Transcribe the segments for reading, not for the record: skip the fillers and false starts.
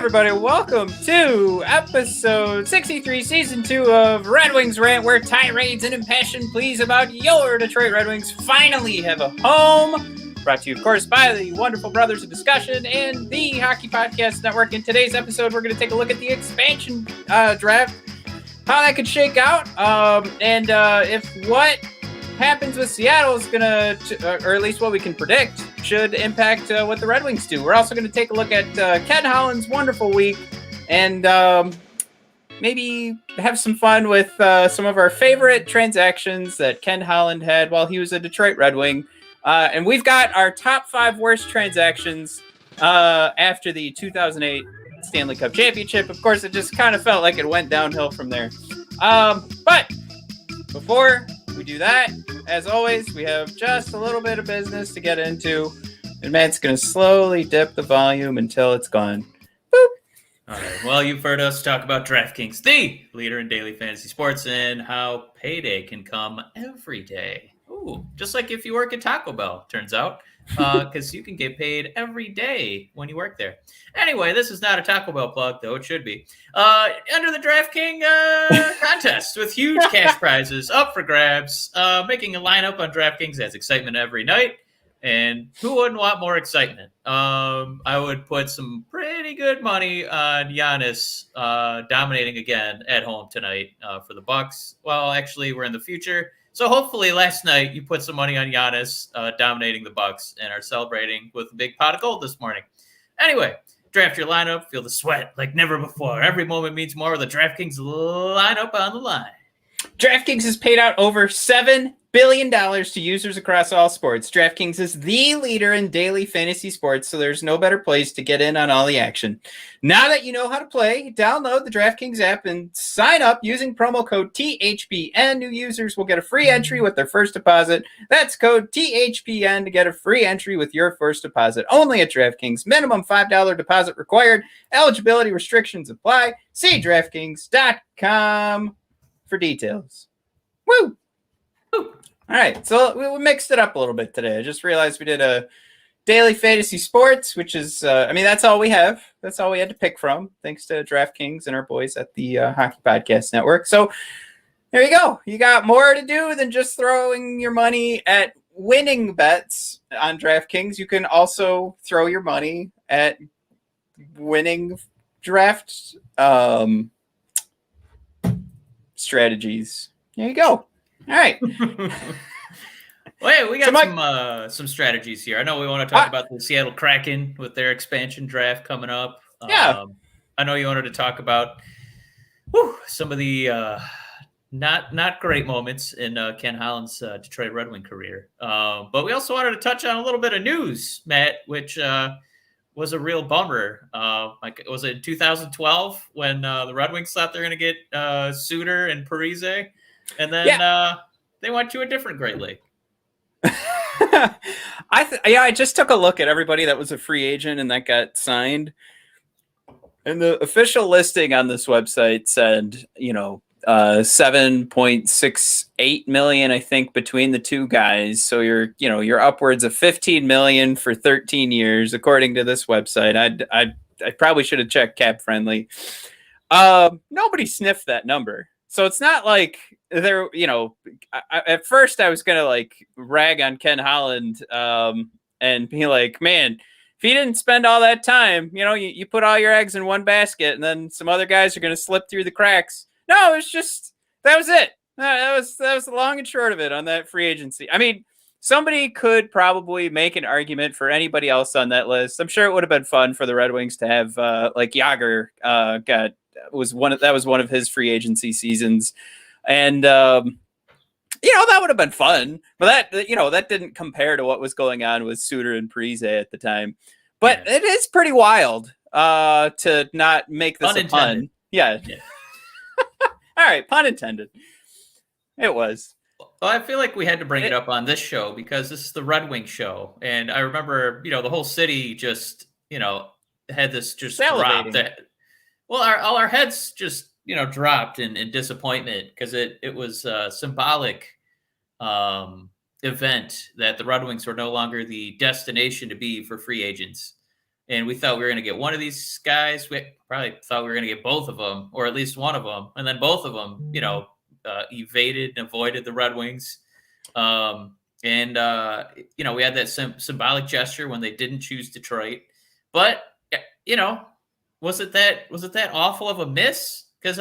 Everybody, welcome to episode 63, season 2 of Red Wings Rant, where tirades and impassioned pleas about your Detroit Red Wings finally have a home. Brought to you, of course, by the wonderful Brothers of Discussion and the Hockey Podcast Network. In today's episode, we're going to take a look at the expansion draft, how that could shake out, and if what happens with Seattle is going to, or at least what we can predict, should impact what the Red Wings do. We're also going to take a look at Ken Holland's wonderful week and maybe have some fun with some of our favorite transactions that Ken Holland had while he was a Detroit Red Wing. And we've got our top 5 worst transactions after the 2008 Stanley Cup Championship. Of course, it just kind of felt like it went downhill from there. But before we do that, as always, we have just a little bit of business to get into, and Matt's going to slowly dip the volume until it's gone. Boop. All right. Well, you've heard us talk about DraftKings, the leader in daily fantasy sports, and how payday can come every day. Ooh, just like if you work at Taco Bell, turns out, because you can get paid every day when you work there. Anyway, this is not a Taco Bell plug, though it should be. Under the DraftKings contest with huge cash prizes up for grabs. Making a lineup on DraftKings has excitement every night. And who wouldn't want more excitement? I would put some pretty good money on Giannis dominating again at home tonight for the Bucks. Well, actually, we're in the future. So hopefully last night you put some money on Giannis dominating the Bucks and are celebrating with a big pot of gold this morning. Anyway, draft your lineup, feel the sweat like never before. Every moment means more with the DraftKings lineup on the line. DraftKings has paid out over $7 billion to users across all sports. DraftKings is the leader in daily fantasy sports, so there's no better place to get in on all the action. Now that you know how to play, download the DraftKings app and sign up using promo code THPN. New users will get a free entry with their first deposit. That's code THPN to get a free entry with your first deposit. Only at DraftKings. Minimum $5 deposit required. Eligibility restrictions apply. See DraftKings.com for details. Woo! All right, so we mixed it up a little bit today. I just realized we did a daily fantasy sports, which is, that's all we have. That's all we had to pick from, thanks to DraftKings and our boys at the Hockey Podcast Network. So there you go. You got more to do than just throwing your money at winning bets on DraftKings. You can also throw your money at winning draft strategies. There you go. All right. Wait, we got some strategies here. I know we want to talk about the Seattle Kraken with their expansion draft coming up. Yeah. I know you wanted to talk about some of the not great moments in Ken Holland's Detroit Red Wing career. But we also wanted to touch on a little bit of news, Matt, which was a real bummer. Was it 2012 when the Red Wings thought they're going to get Suter and Parise? And then they went to a different Great Lake. I just took a look at everybody that was a free agent and that got signed. And the official listing on this website said, $7.68 million, I think, between the two guys. So you're upwards of $15 million for 13 years, according to this website. I probably should have checked Cap Friendly. Nobody sniffed that number. So it's not like there, at first I was going to rag on Ken Holland and be like, man, if he didn't spend all that time, you put all your eggs in one basket and then some other guys are going to slip through the cracks. No, it's just, that was it. That was the long and short of it on that free agency. I mean, somebody could probably make an argument for anybody else on that list. I'm sure it would have been fun for the Red Wings to have Jágr was one of his free agency seasons. And that would have been fun. But that didn't compare to what was going on with Suter and Parise at the time. But it is pretty wild to not make this a pun. Yeah. All right, pun intended. It was. Well, I feel like we had to bring it up on this show because this is the Red Wings show. And I remember, the whole city just, had this just drop that, all our heads just, dropped in disappointment because it was a symbolic event that the Red Wings were no longer the destination to be for free agents. And we thought we were going to get one of these guys. We probably thought we were going to get both of them, or at least one of them. And then both of them, evaded and avoided the Red Wings. We had that symbolic gesture when they didn't choose Detroit. But, was it that awful of a miss? Because,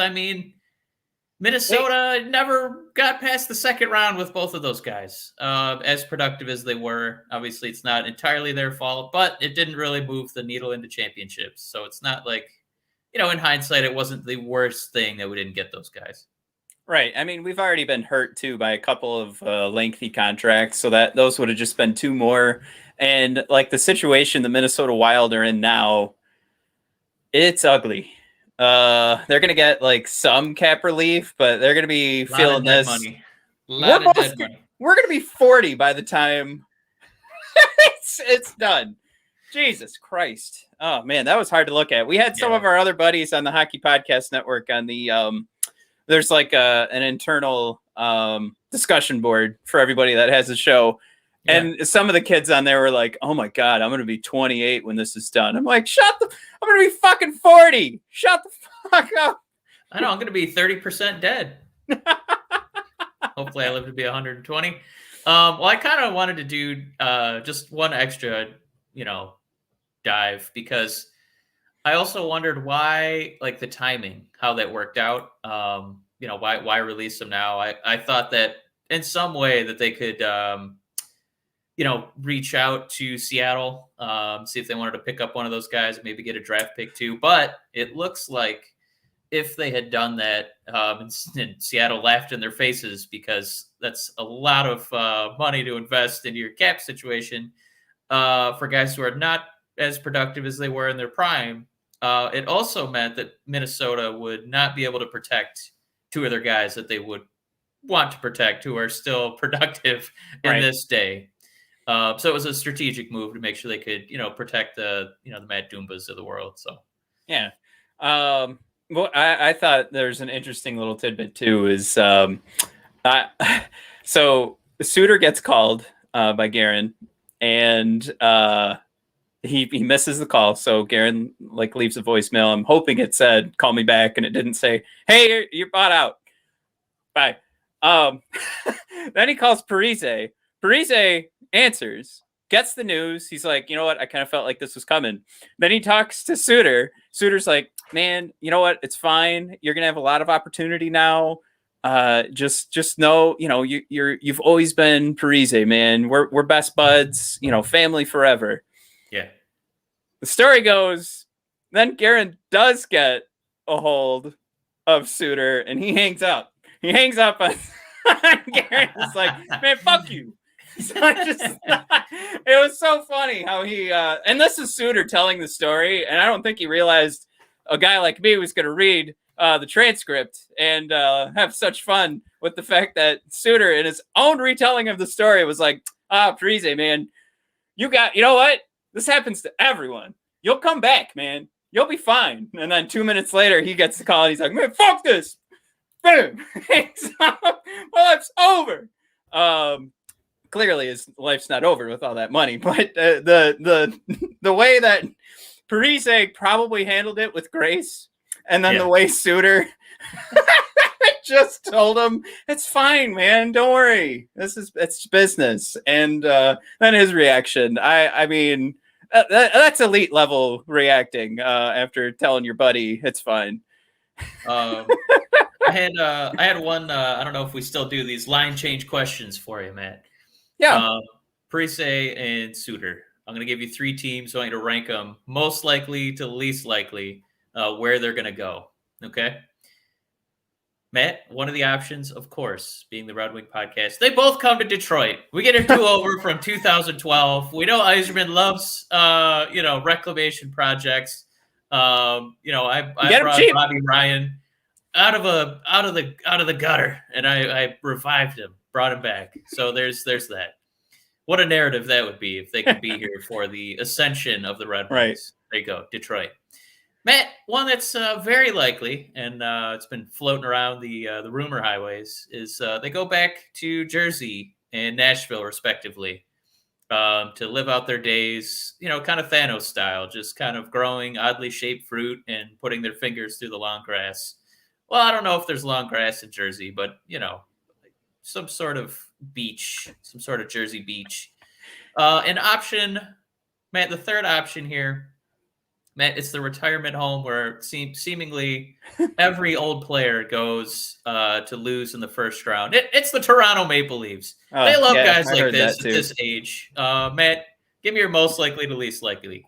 Minnesota never got past the second round with both of those guys, as productive as they were. Obviously, it's not entirely their fault, but it didn't really move the needle into championships. So it's not like, in hindsight, it wasn't the worst thing that we didn't get those guys. Right. We've already been hurt, too, by a couple of lengthy contracts, so that those would have just been two more. And, the situation the Minnesota Wild are in now, it's ugly. They're going to get, some cap relief, but they're going to be feeling this. We're going to be 40 by the time it's done. Jesus Christ. Oh, man, that was hard to look at. We had some of our other buddies on the Hockey Podcast Network on the there's an internal discussion board for everybody that has a show. Yeah. And some of the kids on there were like, oh my God, I'm going to be 28 when this is done. I'm like, I'm going to be fucking 40. Shut the fuck up. I know, I'm going to be 30% dead. Hopefully I live to be 120. Well, I kind of wanted to do just one extra, dive, because I also wondered why, the timing, how that worked out. Why release them now? I thought that in some way that they could, reach out to Seattle, see if they wanted to pick up one of those guys, maybe get a draft pick too. But it looks like if they had done that, and Seattle laughed in their faces, because that's a lot of money to invest in your cap situation for guys who are not as productive as they were in their prime. It also meant that Minnesota would not be able to protect two other guys that they would want to protect who are still productive in this day. So it was a strategic move to make sure they could, protect the Matt Dumbas of the world. So, yeah. Well, I thought there's an interesting little tidbit too, is so Suter gets called by Guerin, and he misses the call. So Guerin leaves a voicemail. I'm hoping it said, call me back. And it didn't say, hey, you're bought out. Bye. Then he calls Parise. Parise answers, gets the news. He's like, you know what? I kind of felt like this was coming. Then he talks to Suter. Suter's like, man, you know what? It's fine. You're going to have a lot of opportunity now. Just know, you've always been Parise, man. We're best buds, family forever. Yeah. The story goes, then Guerin does get a hold of Suter, and he hangs up. He hangs up on Guerin. It's like, man, fuck you. So it was so funny how he and this is Suter telling the story, and I don't think he realized a guy like me was going to read the transcript and have such fun with the fact that Suter, in his own retelling of the story, was like, Parise, man, you know what? This happens to everyone. You'll come back, man. You'll be fine. And then 2 minutes later, he gets the call, and he's like, man, fuck this. Boom. My life's over. Clearly his life's not over with all that money, but the way that Parise probably handled it with grace, and then the way Suter just told him, it's fine, man, don't worry, it's business. And then his reaction, I mean, that's elite level reacting after telling your buddy it's fine. I had one, I don't know if we still do these line change questions for you, Matt. Yeah. Parise and Suter. I'm going to give you three teams. I want you to rank them most likely to least likely where they're going to go. Okay. Matt, one of the options, of course, being the Red Wing podcast. They both come to Detroit. We get a do-over from 2012. We know Yzerman loves, reclamation projects. I Get him brought cheap. Bobby Ryan out of the gutter, and I revived him, brought him back. So there's that. What a narrative that would be if they could be here for the ascension of the Red Wings. Right. There you go, Detroit. Matt, one that's very likely, and it's been floating around the rumor highways, is they go back to Jersey and Nashville, respectively, to live out their days, kind of Thanos style, just kind of growing oddly shaped fruit and putting their fingers through the long grass. Well, I don't know if there's long grass in Jersey, but, some sort of beach, some sort of Jersey beach. An option, Matt, the third option here, Matt, it's the retirement home where seemingly every old player goes to lose in the first round. It's the Toronto Maple Leafs. They love guys like this at this age. Matt, give me your most likely to least likely.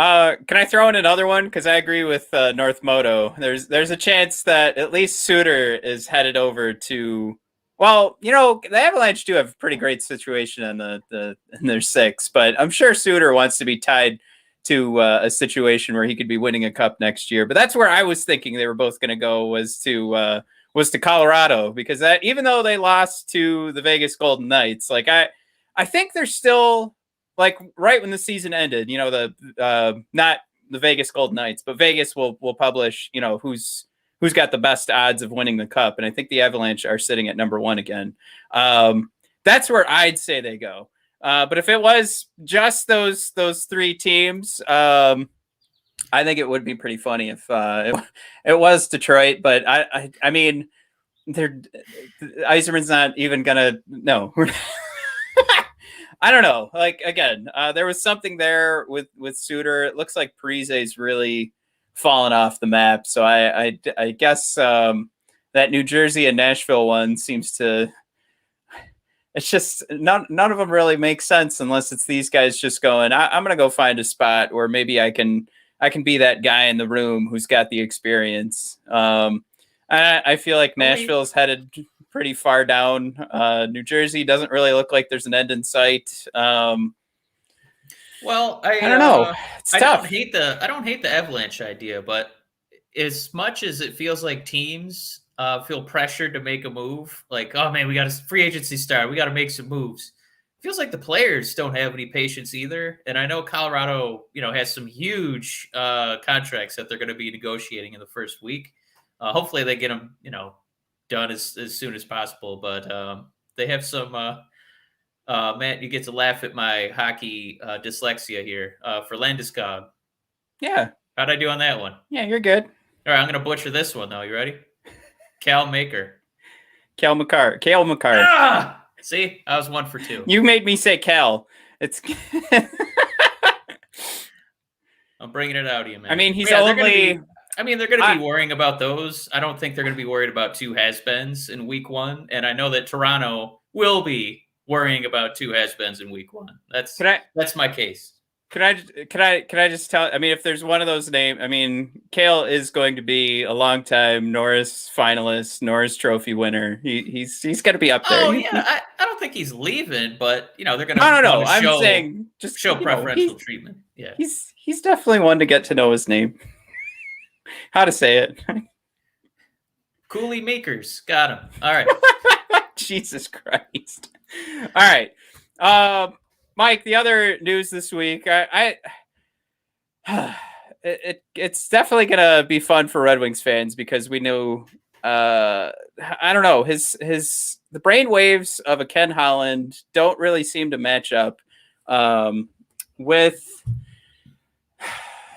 Can I throw in another one? Because I agree with North Moto. There's a chance that at least Suter is headed over to. Well, the Avalanche do have a pretty great situation in their six, but I'm sure Suter wants to be tied to a situation where he could be winning a cup next year. But that's where I was thinking they were both going to go was to Colorado, because that, even though they lost to the Vegas Golden Knights, like I think they're still like right when the season ended, not the Vegas Golden Knights, but Vegas will publish, who's got the best odds of winning the cup. And I think the Avalanche are sitting at number 1 again. That's where I'd say they go. But if it was just those 3 teams, I think it would be pretty funny if it was Detroit. But I mean, Yzerman's not even gonna. No, I don't know. Like again, there was something there with Suter. It looks like Parise's really fallen off the map. So I guess that New Jersey and Nashville one seems to. It's just none of them really make sense unless it's these guys just going, I'm going to go find a spot where maybe I can be that guy in the room who's got the experience. I feel like Nashville's headed pretty far down. New Jersey doesn't really look like there's an end in sight. Well, I don't know. It's tough. I don't hate the Avalanche idea, but as much as it feels like teams feel pressured to make a move, like, oh man, we got a free agency start, we got to make some moves. Feels like the players don't have any patience either. And I know Colorado, has some huge contracts that they're going to be negotiating in the first week. Hopefully they get them, done as soon as possible. But they have some. Matt, you get to laugh at my hockey dyslexia here for Landeskog. Yeah. How'd I do on that one? Yeah, you're good. All right, I'm going to butcher this one, though. You ready? Cale Makar. Cale Makar. Ah! See? I was 1 for 2. You made me say Cal. It's. I'm bringing it out of you, man. I mean, he's only. They're going to be worrying about those. I don't think they're going to be worried about 2 has-beens in week 1. And I know that Toronto will be worrying about 2 has-beens in week 1. That's my case. Can I just tell? I mean, if there's one of those names, I mean, Cale is going to be a longtime Norris finalist, Norris Trophy winner. He's going to be up there. Oh yeah, I don't think he's leaving, but they're going to. No. I'm saying just show preferential treatment. Yeah, he's definitely one to get to know his name. How to say it? Cooley Makers, got him. All right. Jesus Christ. All right. Mike, the other news this week, it's definitely gonna be fun for Red Wings fans because we know, I don't know, the brain waves of a Ken Holland don't really seem to match up with.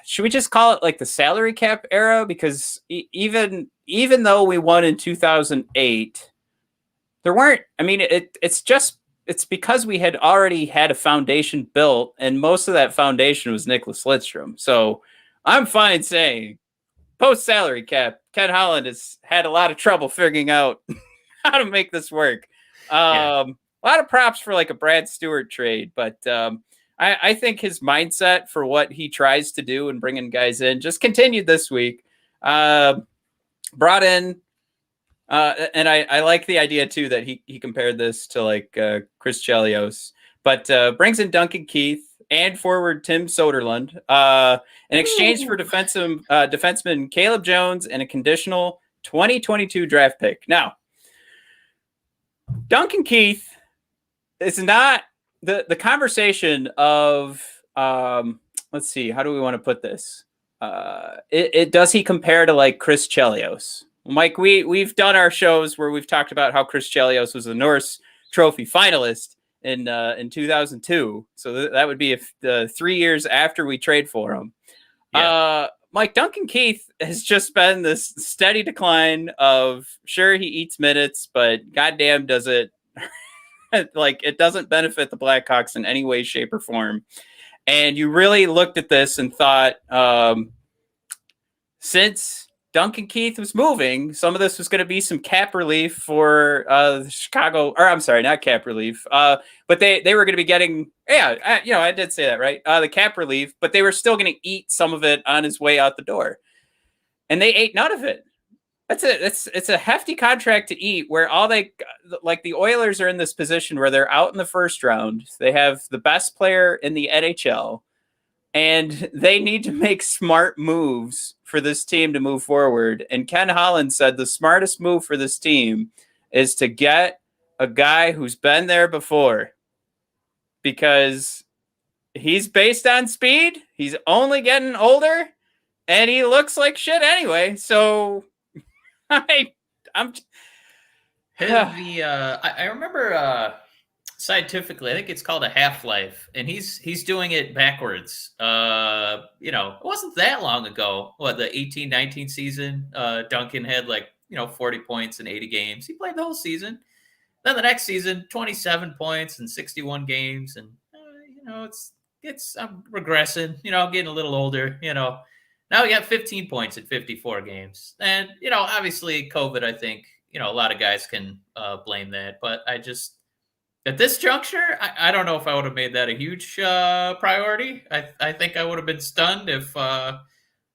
Should we just call it like the salary cap era? Because even though we won in 2008, there weren't. I mean, it's because we had already had a foundation built, and most of that foundation was Nicklas Lidstrom. So I'm fine saying post-salary cap, Ken Holland has had a lot of trouble figuring out how to make this work. A lot of props for like a Brad Stewart trade, but I think his mindset for what he tries to do and bringing guys in just continued this week. Brought in And I like the idea too that he compared this to like Chris Chelios, but brings in Duncan Keith and forward Tim Soderlund in exchange for defenseman Caleb Jones and a conditional 2022 draft pick. Now, Duncan Keith is not the conversation of let's see, how do we want to put this? It does he compare to like Chris Chelios? Mike, we've done our shows where we've talked about how Chris Chelios was a Norris Trophy finalist in 2002. So that would be 3 years after we trade for him. Yeah. Mike, Duncan Keith has just been this steady decline of, sure, he eats minutes, but goddamn does it like it doesn't benefit the Blackhawks in any way, shape, or form. And you really looked at this and thought, since Duncan Keith was moving, some of this was going to be some cap relief for Chicago, or I'm sorry, not cap relief, but they were going to be getting, I did say that, right? The cap relief, but they were still going to eat some of it on his way out the door. And they ate none of it. It's a hefty contract to eat, where all they, like the Oilers are in this position where they're out in the first round. They have the best player in the NHL, and they need to make smart moves for this team to move forward. And Ken Holland said the smartest move for this team is to get a guy who's been there before, because he's based on speed. He's only getting older, and he looks like shit anyway. So I remember scientifically, I think it's called a half-life, and he's doing it backwards. It wasn't that long ago. What, the 18-19 season? Duncan had 40 points in 80 games. He played the whole season. Then the next season, 27 points in 61 games, and I'm regressing. Getting a little older. Now we got 15 points in 54 games. And, obviously COVID, I think, a lot of guys can blame that. But I just, at this juncture, I don't know if I would have made that a huge priority. I think I would have been stunned if, our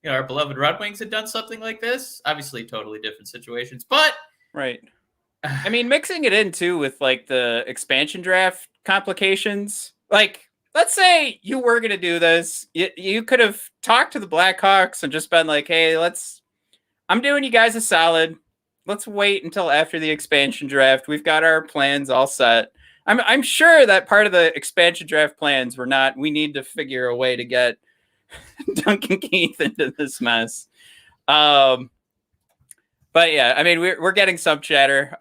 beloved Red Wings had done something like this. Obviously, totally different situations. But right. I mean, mixing it in, too, with, the expansion draft complications, let's say you were going to do this. You could have talked to the Blackhawks and just been like, hey, I'm doing you guys a solid. Let's wait until after the expansion draft. We've got our plans all set. I'm sure that part of the expansion draft plans were not, we need to figure a way to get Duncan Keith into this mess. But yeah, I mean, we're getting some chatter.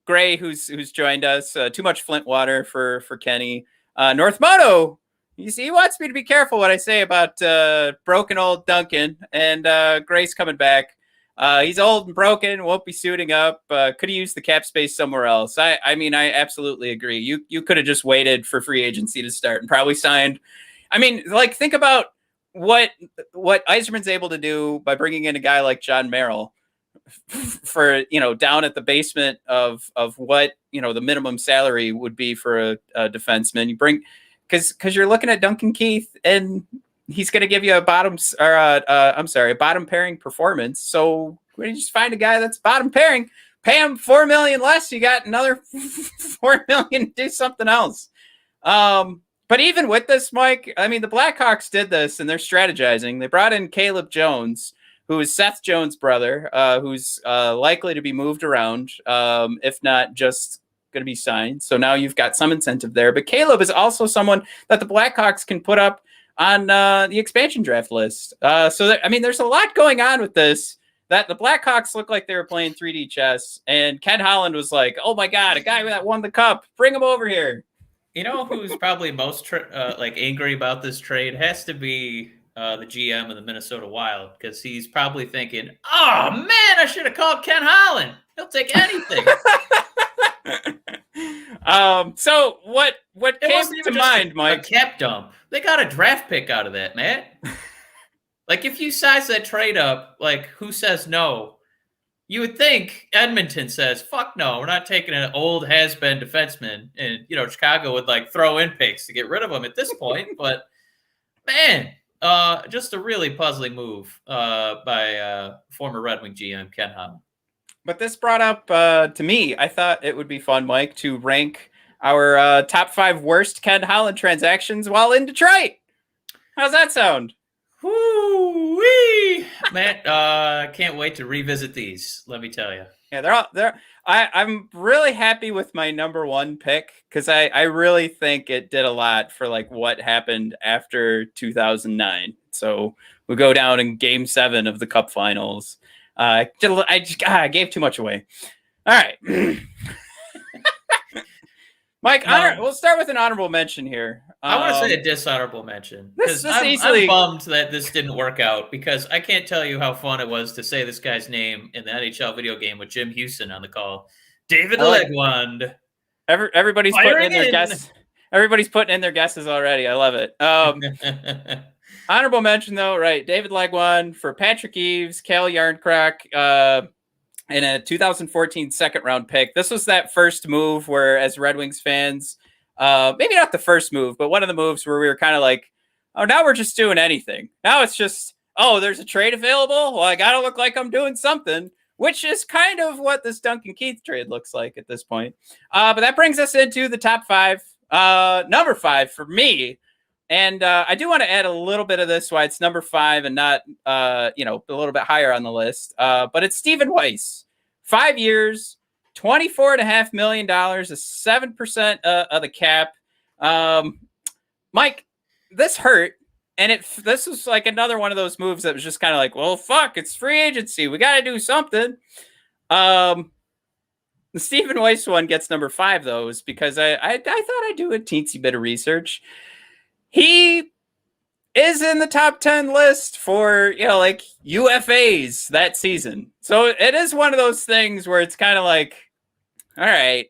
Gray, who's joined us, too much Flint water for Kenny. North Moto, he wants me to be careful what I say about broken old Duncan, and Gray's coming back. He's old and broken, won't be suiting up. Could have used the cap space somewhere else. I mean, I absolutely agree. You could have just waited for free agency to start and probably signed. I mean, think about what Yzerman's able to do by bringing in a guy like John Merrill for, down at the basement of what, the minimum salary would be for a defenseman. You bring, because you're looking at Duncan Keith, and he's going to give you a bottom pairing performance. So we just find a guy that's bottom pairing, pay him $4 million less. You got another $4 million, do something else. But even with this, Mike, I mean, the Blackhawks did this, and they're strategizing. They brought in Caleb Jones, who is Seth Jones' brother, who's likely to be moved around, if not just going to be signed. So now you've got some incentive there. But Caleb is also someone that the Blackhawks can put up on the expansion draft list. There's a lot going on with this, that the Blackhawks look like they were playing 3D chess. And Ken Holland was like, oh, my God, a guy that won the cup. Bring him over here. Who's probably most angry about this trade has to be the GM of the Minnesota Wild, because he's probably thinking, oh, man, I should have called Ken Holland. He'll take anything. So what came to mind, Mike? A cap dump. They got a draft pick out of that, man. If you size that trade up, who says no? You would think Edmonton says, fuck no, we're not taking an old has-been defenseman. And, Chicago would throw in picks to get rid of him at this point. But, man, just a really puzzling move by former Red Wing GM Ken Holland. But this brought up to me, I thought it would be fun, Mike, to rank our top 5 worst Ken Holland transactions while in Detroit. How's that sound? Woo-wee! Man, can't wait to revisit these, let me tell you. Yeah, I'm really happy with my number 1 pick because I really think it did a lot for like what happened after 2009. So we go down in Game 7 of the Cup Finals. I gave too much away. All right. Mike, we'll start with an honorable mention here. I want to say a dishonorable mention because I'm bummed that this didn't work out because I can't tell you how fun it was to say this guy's name in the NHL video game with Jim Houston on the call. David Legwand. Everybody's putting in their guesses. Everybody's putting in their guesses already. I love it. Honorable mention though, right? David Legwand for Patrick Eaves, Cal Yarncroc, in a 2014 second round pick. This was that first move where, as Red Wings fans, maybe not the first move, but one of the moves where we were kind of like, oh, now we're just doing anything. Now it's just, oh, there's a trade available. Well, I got to look like I'm doing something, which is kind of what this Duncan Keith trade looks like at this point. But that brings us into the top 5. Number 5 for me. And I do want to add a little bit of this why it's number 5 and not, a little bit higher on the list. But it's Stephen Weiss. 5 years, $24.5 million, is 7% of the cap. Mike, this hurt. And this was like another one of those moves that was just kind of like, well, fuck, it's free agency. We got to do something. The Stephen Weiss one gets number 5, though, is because I thought I'd do a teensy bit of research. He is in the top 10 list for, like UFAs that season. So it is one of those things where it's kind of like, all right,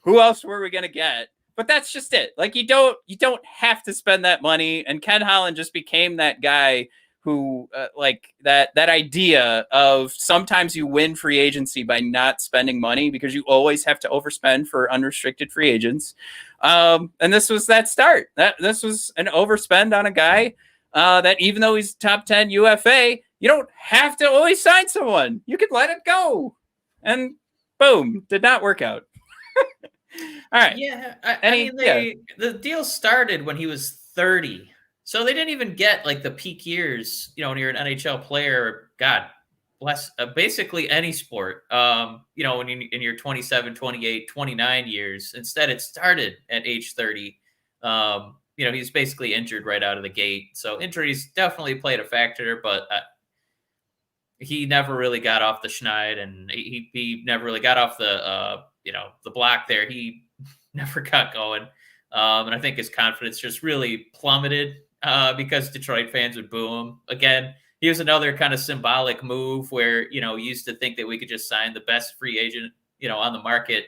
who else were we going to get? But that's just it. Like, you don't have to spend that money. And Ken Holland just became that guy who like that idea of sometimes you win free agency by not spending money because you always have to overspend for unrestricted free agents. And this was that start. This was an overspend on a guy that even though he's top 10 UFA, you don't have to always sign someone. You could let it go. And boom, did not work out. All right. Yeah. The deal started when he was 30. So they didn't even get like the peak years, when you're an NHL player, God bless, basically any sport, when you're in your 27, 28, 29 years. Instead, it started at age 30. He's basically injured right out of the gate. So injuries definitely played a factor, but he never really got off the schneid, and he never really got off the, the block there. He never got going. And I think his confidence just really plummeted. Because Detroit fans would boo him. Again, he was another kind of symbolic move where, we used to think that we could just sign the best free agent, on the market.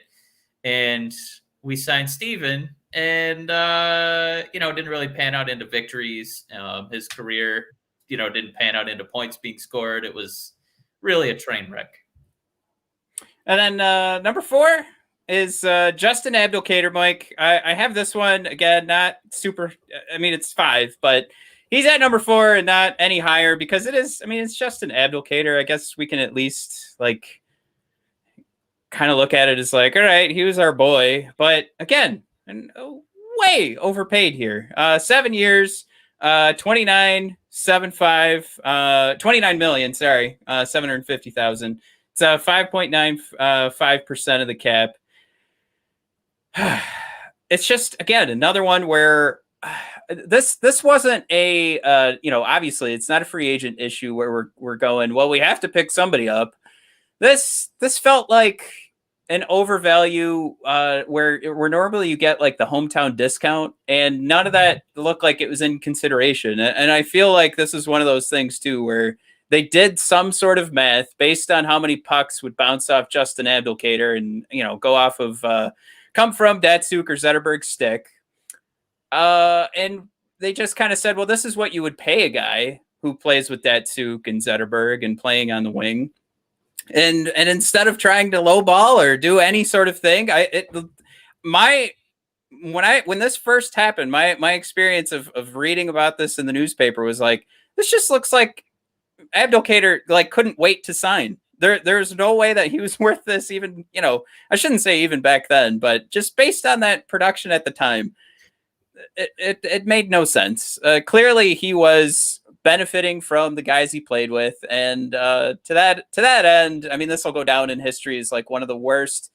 And we signed Steven and, didn't really pan out into victories. His career, didn't pan out into points being scored. It was really a train wreck. And then number 4 is Justin Abdelkader, Mike. I have this one, again, not super, it's 5, but he's at number 4 and not any higher because it's Justin Abdelkader. I guess we can at least like kind of look at it as like, all right, he was our boy, but again, way overpaid here. 7 years, 29 million, 750,000. It's 5.95% of the cap. It's just, again, another one where this wasn't a obviously it's not a free agent issue where we're going, well, we have to pick somebody up. This felt like an overvalue where normally you get like the hometown discount, and none of that looked like it was in consideration. And I feel like this is one of those things too where they did some sort of math based on how many pucks would bounce off Justin Abdelkader and go off of come from Datsuk or Zetterberg's stick. And they just kind of said, well, this is what you would pay a guy who plays with Datsuk and Zetterberg and playing on the wing. And instead of trying to lowball or do any sort of thing, when this first happened, my experience of reading about this in the newspaper was like, this just looks like Abdelkader like couldn't wait to sign. there's no way that he was worth this. Even I shouldn't say even back then, but just based on that production at the time, it made no sense. Clearly, he was benefiting from the guys he played with, and to that end, I mean, this will go down in history as like one of the worst.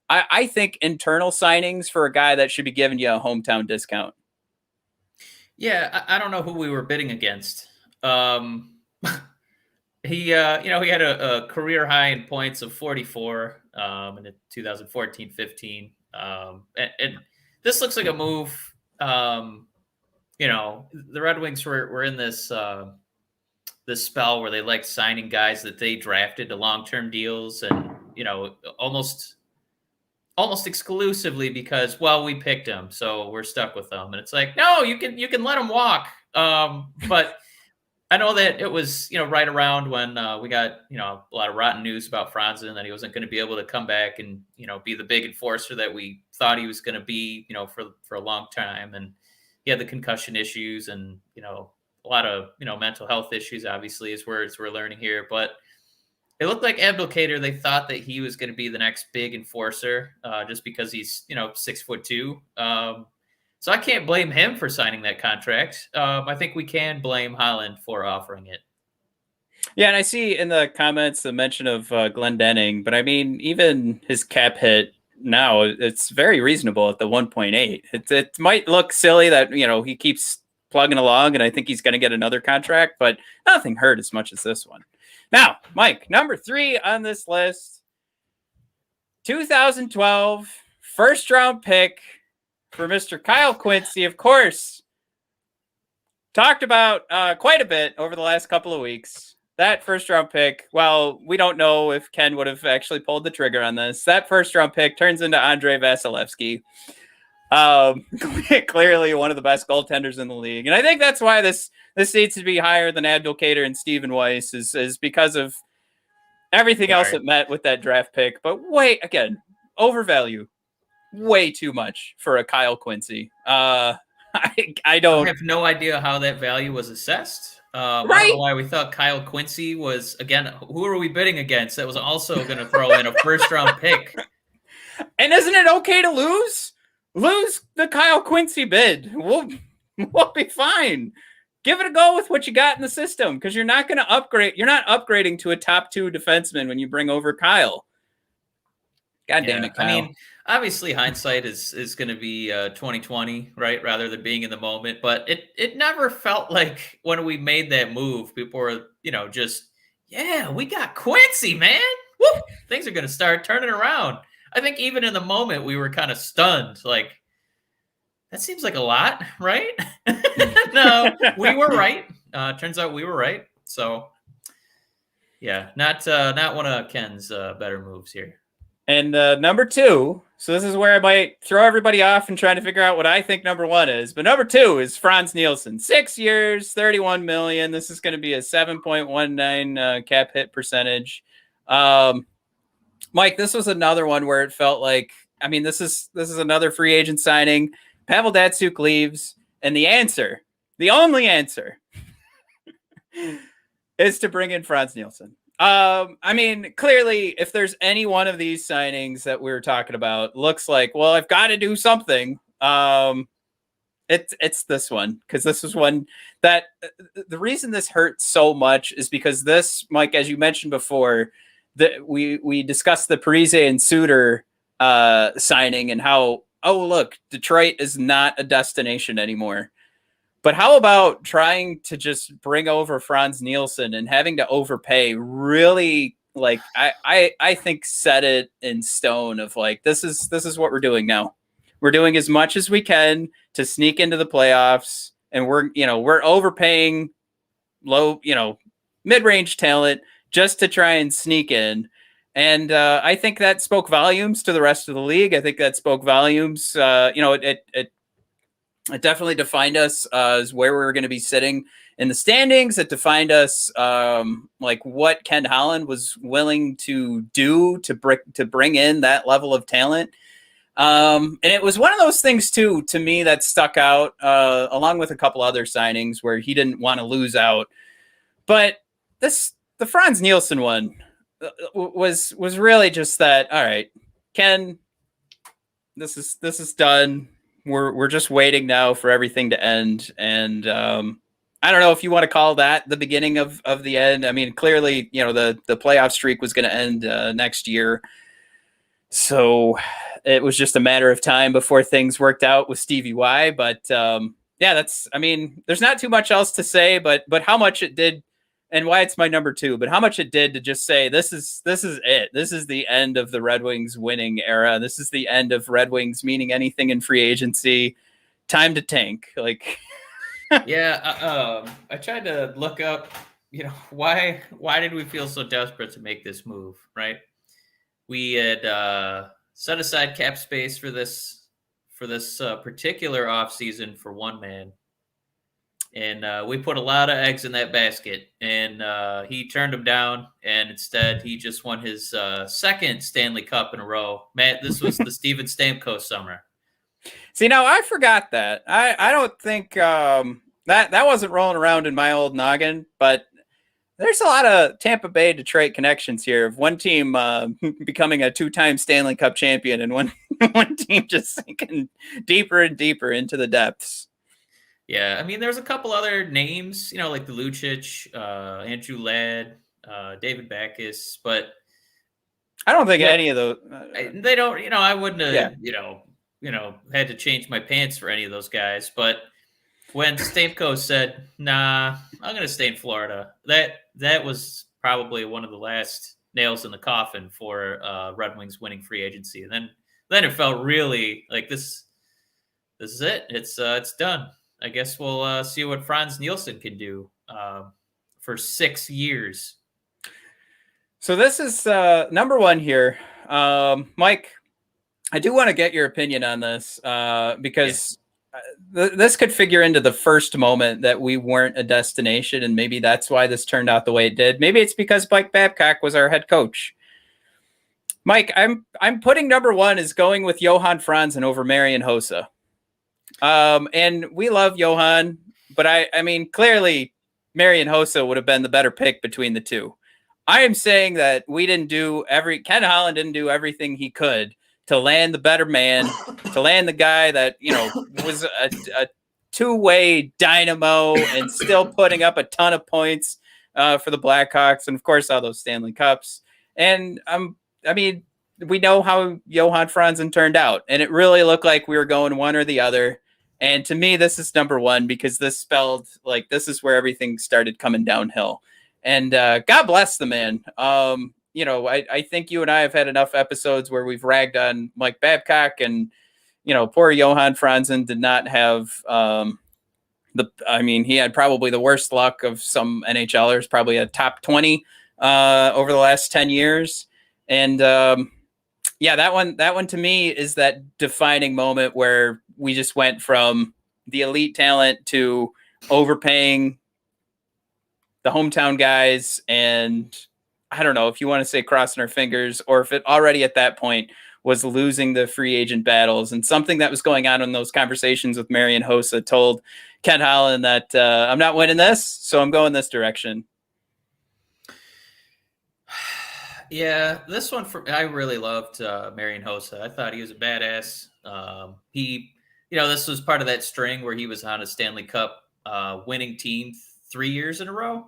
I think internal signings for a guy that should be giving you a hometown discount. Yeah, I don't know who we were bidding against. He had a career high in points of 44 in the 2014-15. And this looks like a move. The Red Wings were in this this spell where they liked signing guys that they drafted to long-term deals, and almost exclusively because, well, we picked him, so we're stuck with them. And it's like, no, you can let him walk. But I know that it was, right around when we got, a lot of rotten news about Franzen, and that he wasn't going to be able to come back and, be the big enforcer that we thought he was going to be, for a long time. And he had the concussion issues and, a lot of, mental health issues, obviously, as we're learning here. But it looked like Abdelkader, they thought that he was going to be the next big enforcer just because he's, 6'2". So I can't blame him for signing that contract. I think we can blame Holland for offering it. Yeah, and I see in the comments the mention of Glendening, but I mean, even his cap hit now, it's very reasonable at the 1.8. It might look silly that, he keeps plugging along, and I think he's going to get another contract, but nothing hurt as much as this one. Now, Mike, number 3 on this list, 2012 first-round pick for Mr. Kyle Quincey, of course. Talked about quite a bit over the last couple of weeks. That first-round pick, well, we don't know if Ken would have actually pulled the trigger on this. That first-round pick turns into Andrei Vasilevsky. Clearly one of the best goaltenders in the league. And I think that's why this needs to be higher than Abdelkader and Stephen Weiss is because of everything else that met with that draft pick. But overvalue way too much for a Kyle Quincey. I have no idea how that value was assessed. I don't know why we thought Kyle Quincey was, again, who are we bidding against? That was also going to throw in a first-round pick. And isn't it okay to lose? Lose the Kyle Quincey bid. We'll be fine. Give it a go with what you got in the system, because you're not going to upgrade. You're not upgrading to a top 2 defenseman when you bring over Kyle. God damn it, Kyle. I mean, obviously hindsight is going to be 2020, right? Rather than being in the moment. But it never felt like when we made that move, people were, just, yeah, we got Quincey, man. Woo! Things are going to start turning around. I think even in the moment, we were kind of stunned. Like, that seems like a lot, right? No, we were right. Turns out we were right. So, yeah, not one of Ken's better moves here. And number 2, so this is where I might throw everybody off and try to figure out what I think number 1 is. But number 2 is Frans Nielsen. 6 years, $31 million. This is going to be a 7.19 cap hit percentage. Mike, this was another one where it felt like, I mean, this is another free agent signing. Pavel Datsyuk leaves, and the only answer, is to bring in Frans Nielsen. I mean, clearly, if there's any one of these signings that we were talking about, looks like, well, I've got to do something. It's this one, because this was one that the reason this hurts so much is because this, Mike, as you mentioned before, that we discussed the Parise and Suter signing and how, oh, look, Detroit is not a destination anymore. But how about trying to just bring over Frans Nielsen and having to overpay really, like, I think set it in stone of like, this is what we're doing now. We're doing as much as we can to sneak into the playoffs, and we're overpaying low, mid-range talent just to try and sneak in. And I think that spoke volumes to the rest of the league. I think that spoke volumes. It definitely defined us as where we were going to be sitting in the standings. It defined us like what Ken Holland was willing to do to bring in that level of talent. And it was one of those things, too, to me that stuck out, along with a couple other signings where he didn't want to lose out. But the Frans Nielsen one, was really just that. All right, Ken, this is done. We're just waiting now for everything to end, and I don't know if you want to call that the beginning of the end. I mean, clearly, the playoff streak was going to end next year, so it was just a matter of time before things worked out with Stevie Y. But yeah, I mean, there's not too much else to say, but how much it did, and why it's my number 2, but how much it did to just say this is it. This is the end of the Red Wings winning era. This is the end of Red Wings meaning anything in free agency. Time to tank. Like, yeah, I tried to look up, why did we feel so desperate to make this move, right? We had set aside cap space for this particular offseason for one man. And we put a lot of eggs in that basket, and he turned them down. And instead, he just won his second Stanley Cup in a row. Matt, this was the Steven Stamkos summer. See, now I forgot that. I don't think that wasn't rolling around in my old noggin, but there's a lot of Tampa Bay Detroit connections here of one team becoming a 2-time Stanley Cup champion and one team just sinking deeper and deeper into the depths. Yeah, I mean, there's a couple other names, like the Lucic, Andrew Ladd, David Backes, but I don't think any of those. They don't. I wouldn't have, had to change my pants for any of those guys. But when Stamkos said, "Nah, I'm going to stay in Florida," that was probably one of the last nails in the coffin for Red Wings winning free agency. And then it felt really like this is it. It's done. I guess we'll see what Franz Nielsen can do for 6 years. So this is number 1 here. Mike, I do want to get your opinion on this because this could figure into the first moment that we weren't a destination, and maybe that's why this turned out the way it did. Maybe it's because Mike Babcock was our head coach. Mike, I'm putting number 1 is going with Johan Franzen over Marian Hossa. And we love Johan, but I mean, clearly Marian Hossa would have been the better pick between the two. I am saying that Ken Holland didn't do everything he could to land the better man, to land the guy that, was a two-way dynamo and still putting up a ton of points for the Blackhawks. And of course, all those Stanley Cups. And I mean, we know how Johan Franzen turned out, and it really looked like we were going one or the other. And to me, this is number 1 because this spelled like this is where everything started coming downhill. And God bless the man. I think you and I have had enough episodes where we've ragged on Mike Babcock, and poor Johan Franzen did not have he had probably the worst luck of some NHLers, probably a top 20 over the last 10 years. And that one to me is that defining moment where we just went from the elite talent to overpaying the hometown guys. And I don't know if you want to say crossing our fingers or if it already at that point was losing the free agent battles, and something that was going on in those conversations with Marian Hossa told Ken Holland that I'm not winning this, so I'm going this direction. Yeah, this one I really loved Marian Hossa. I thought he was a badass. This was part of that string where he was on a Stanley Cup winning team 3 years in a row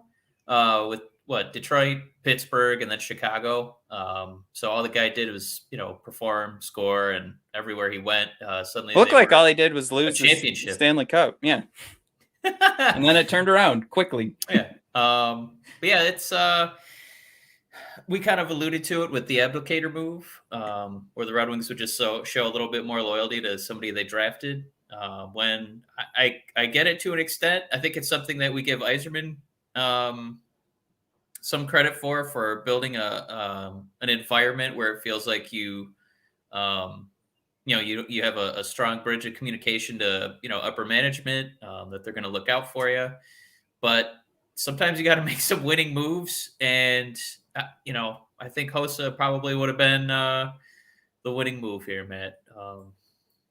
with Detroit, Pittsburgh, and then Chicago. So all the guy did was perform, score, and everywhere he went, suddenly looked like all he did was lose the championship, Stanley Cup. Yeah, and then it turned around quickly. Yeah, but yeah, it's. We kind of alluded to it with the Abdelkader move, where the Red Wings would just show a little bit more loyalty to somebody they drafted. When I get it to an extent, I think it's something that we give Yzerman some credit for building an environment where it feels like you have a strong bridge of communication to upper management, that they're going to look out for you. But sometimes you got to make some winning moves, and I think Hossa probably would have been the winning move here, Matt.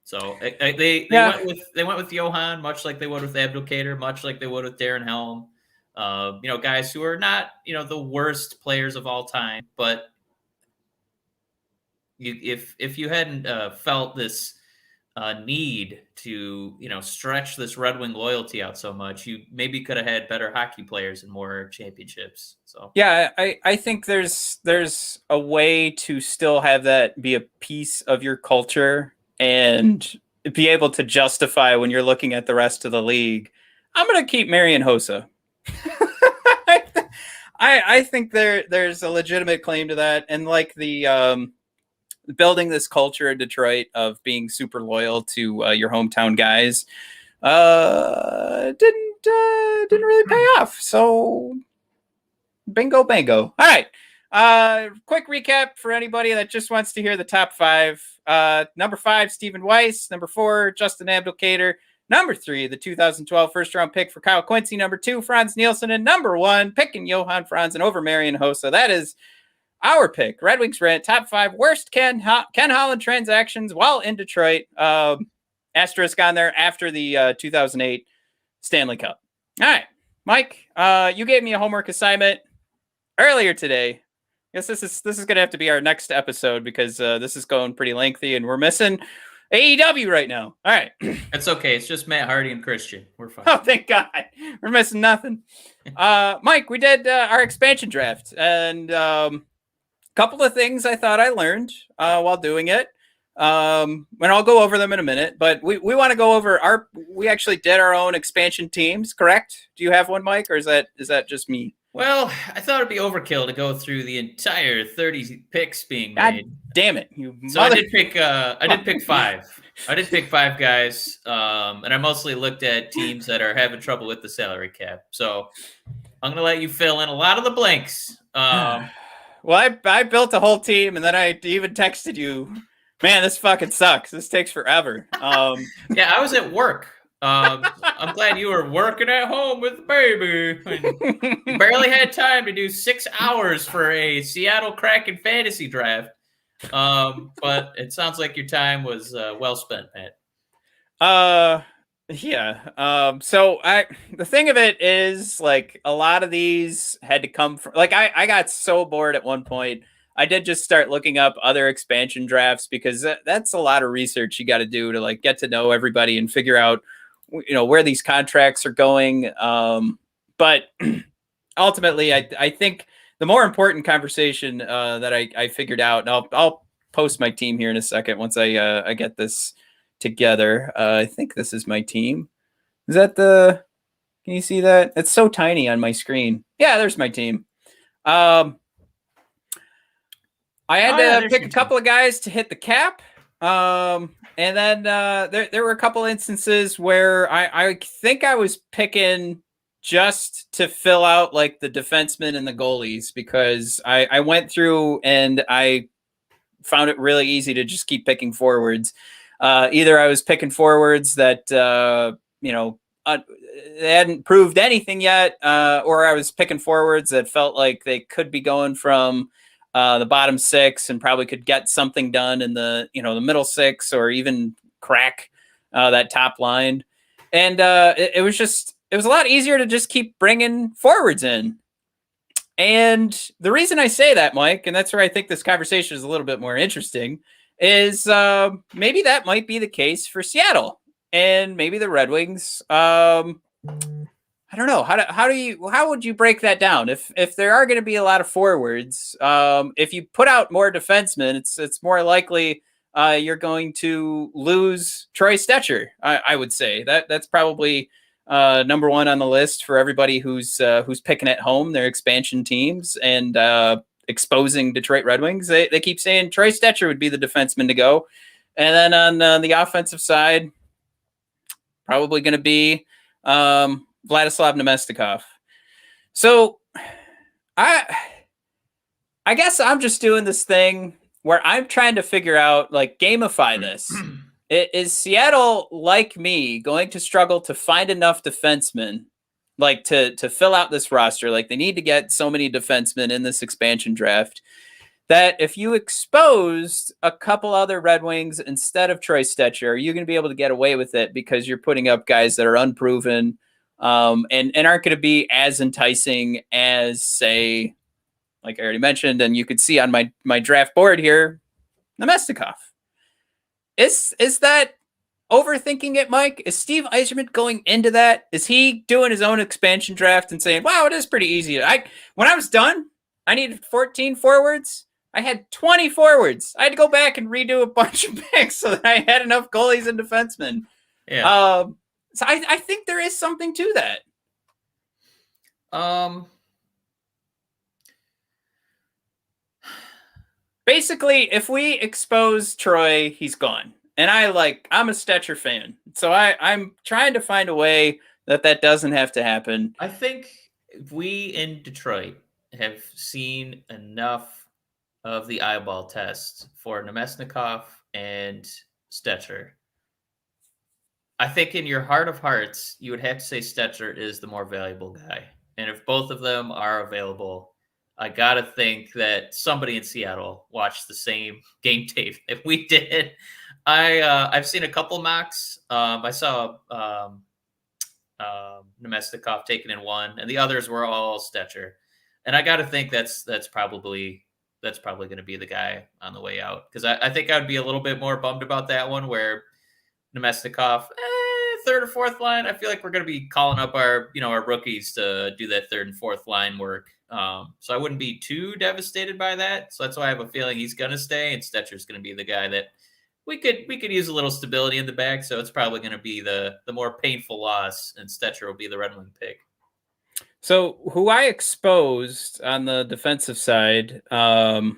So they went with Johan, much like they would with Abdelkader, much like they would with Darren Helm. Guys who are not, the worst players of all time, but if you hadn't felt this need to, stretch this Red Wing loyalty out so much, you maybe could have had better hockey players and more championships. So yeah, I think there's a way to still have that be a piece of your culture and be able to justify when you're looking at the rest of the league. I'm gonna keep Marian Hossa. I think there's a legitimate claim to that, and like the building this culture in Detroit of being super loyal to your hometown guys didn't really pay off. So bingo bango. All right. Quick recap for anybody that just wants to hear the top five. Number 5, Stephen Weiss. Number 4, Justin Abdelkader. Number 3, the 2012 first-round pick for Kyle Quincy. Number 2, Franz Nielsen. And number 1, picking Johan Franzen over Marian Hossa. That is our pick. Red Wings Rant, top 5 worst Ken Holland transactions while in Detroit. Asterisk on there after the 2008 Stanley Cup. All right, Mike, you gave me a homework assignment earlier today. I guess this is going to have to be our next episode because this is going pretty lengthy and we're missing AEW right now. All right. It's okay. It's just Matt Hardy and Christian. We're fine. Oh, thank God. We're missing nothing. Mike, we did our expansion draft and couple of things I thought I learned while doing it. And I'll go over them in a minute, but we want to go over we actually did our own expansion teams, correct? Do you have one, Mike, or is that just me? Well, I thought it'd be overkill to go through the entire 30 picks being God made. Damn it. I did pick 5. I did pick 5 guys. And I mostly looked at teams that are having trouble with the salary cap. So I'm going to let you fill in a lot of the blanks. Well, I built a whole team, and then I even texted you, man, this fucking sucks. This takes forever. Yeah, I was at work. I'm glad you were working at home with the baby. You barely had time to do 6 hours for a Seattle Kraken fantasy draft. But it sounds like your time was well spent, Matt. Yeah. So the thing of it is, like, a lot of these had to come from, like, I got so bored at one point. I did just start looking up other expansion drafts because that's a lot of research you got to do to, like, get to know everybody and figure out, where these contracts are going. But ultimately, I think the more important conversation that I figured out, and I'll post my team here in a second once I get this together. I think this is my team. Is that can you see that? It's so tiny on my screen. Yeah, there's my team. I had to pick a couple of guys to hit the cap. And then there were a couple instances where I think I was picking just to fill out, like, the defensemen and the goalies, because I went through and I found it really easy to just keep picking forwards. Either I was picking forwards that, they hadn't proved anything yet, or I was picking forwards that felt like they could be going from the bottom 6 and probably could get something done in the middle 6 or even crack that top line. And it was a lot easier to just keep bringing forwards in. And the reason I say that, Mike, and that's where I think this conversation is a little bit more interesting, is maybe that might be the case for Seattle and maybe the Red Wings. I don't know. How would you break that down? If there are going to be a lot of forwards, if you put out more defensemen, it's more likely you're going to lose Troy Stecher. I would say that's probably number 1 on the list for everybody who's picking at home their expansion teams and exposing Detroit Red Wings. They keep saying Troy Stecher would be the defenseman to go, and then on the offensive side, probably going to be Vladislav Nemestikov. So I guess I'm just doing this thing where I'm trying to figure out, like, gamify this. Is Seattle, like me, going to struggle to find enough defensemen, like, to fill out this roster? Like, they need to get so many defensemen in this expansion draft that if you exposed a couple other Red Wings instead of Troy Stecher, are you going to be able to get away with it because you're putting up guys that are unproven and aren't going to be as enticing as, say, like I already mentioned, and you could see on my draft board here, Nemestikov. Is that overthinking it, Mike? Is Steve Yzerman going into that? Is he doing his own expansion draft and saying, "Wow, it is pretty easy"? When I was done, I needed 14 forwards. I had 20 forwards. I had to go back and redo a bunch of picks so that I had enough goalies and defensemen. Yeah. So I think there is something to that. Basically, if we expose Troy, he's gone. And I'm a Stetcher fan. So I'm trying to find a way that doesn't have to happen. I think we in Detroit have seen enough of the eyeball test for Nemesnikov and Stetcher. I think in your heart of hearts, you would have to say Stetcher is the more valuable guy. And if both of them are available, I got to think that somebody in Seattle watched the same game tape that we did. I've seen a couple mocks. I saw Nemestikov taken in one, and the others were all Stetcher. And I got to think that's probably going to be the guy on the way out, because I think I'd be a little bit more bummed about that one where Nemestikov, third or fourth line. I feel like we're going to be calling up our rookies to do that third and fourth line work. So I wouldn't be too devastated by that. So that's why I have a feeling he's going to stay, and Stetcher's going to be the guy that we could use a little stability in the back. So it's probably going to be the more painful loss, and Stetcher will be the Red Wing pick. So who I exposed on the defensive side, and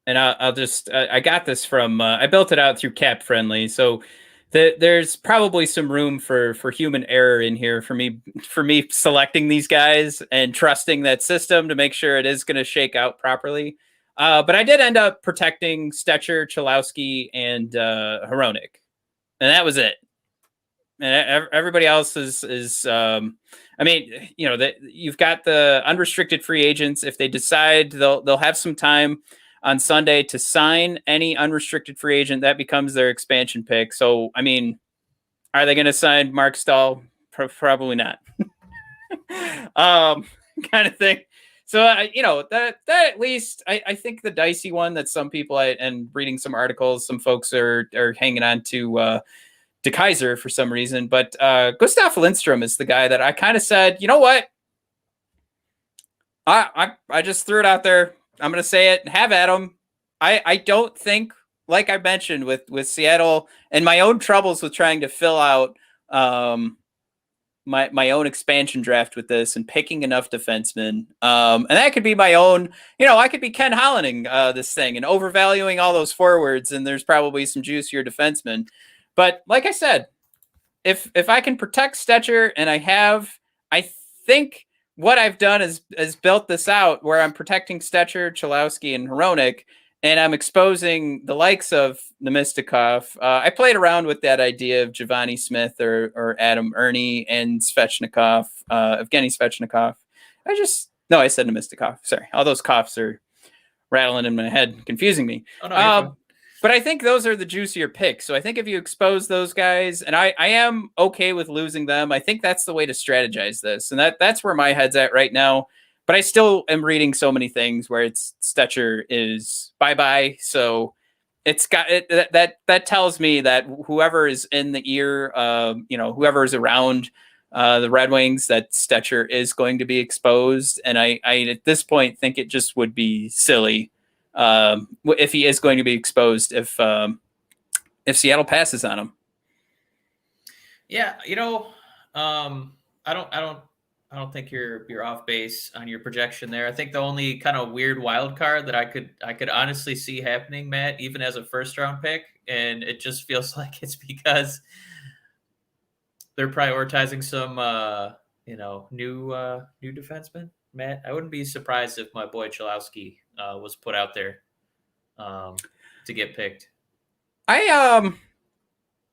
I got this from, I built it out through Cap Friendly. So there's probably some room for human error in here for me selecting these guys and trusting that system to make sure it is going to shake out properly. But I did end up protecting Stetcher, Cholowski, and Hronek, and that was it. And everybody else is I mean, that you've got the unrestricted free agents. If they decide, they'll have some time on Sunday to sign any unrestricted free agent. That becomes their expansion pick. So, I mean, are they going to sign Mark Stahl? Probably not. Kind of thing. So, that at least I think the dicey one that some people, and reading some articles, some folks are hanging on to Kaiser for some reason. But Gustav Lindstrom is the guy that I kind of said, you know what? I just threw it out there. I'm going to say it. Have at him. I don't think, like I mentioned with Seattle and my own troubles with trying to fill out my own expansion draft with this and picking enough defensemen. And that could be my own, I could be Ken Hollanding this thing and overvaluing all those forwards, and there's probably some juicier defensemen. But like I said, if I can protect Stetcher, and I think what I've done is built this out where I'm protecting Stetcher, Cholowski, and Hronek, and I'm exposing the likes of Nemestikov. I played around with that idea of Giovanni Smith or Adam Ernie and Svechnikov, Evgeny Svechnikov. I said Nemestikov. Sorry, all those coughs are rattling in my head, confusing me. Oh, no, but I think those are the juicier picks. So I think if you expose those guys, and I am okay with losing them, I think that's the way to strategize this. And that's where my head's at right now. But I still am reading so many things where it's Stetcher is bye-bye. So it's got it, that tells me that whoever is in the ear, whoever is around the Red Wings, that Stetcher is going to be exposed. And I at this point think it just would be silly if he is going to be exposed if Seattle passes on him. Yeah, I don't think you're off base on your projection there. I think the only kind of weird wild card that I could honestly see happening, Matt, even as a first round pick, and it just feels like it's because they're prioritizing some new defensemen. Matt, I wouldn't be surprised if my boy Cholowski was put out there to get picked. I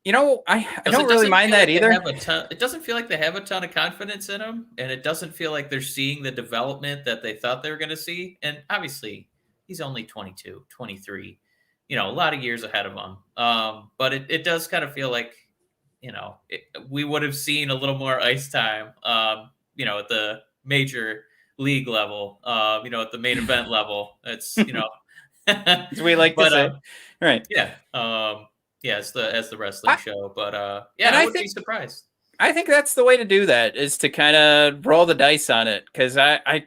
don't really mind that either. It doesn't feel like they have a ton of confidence in him, and it doesn't feel like they're seeing the development that they thought they were going to see. And obviously, he's only 22, 23, a lot of years ahead of him. But it does kind of feel like, we would have seen a little more ice time, at the major league level, at the main event level. It's, as we like to but say, right? yeah, as the wrestling show. But and I would be surprised. I think that's the way to do that, is to kind of roll the dice on it, because I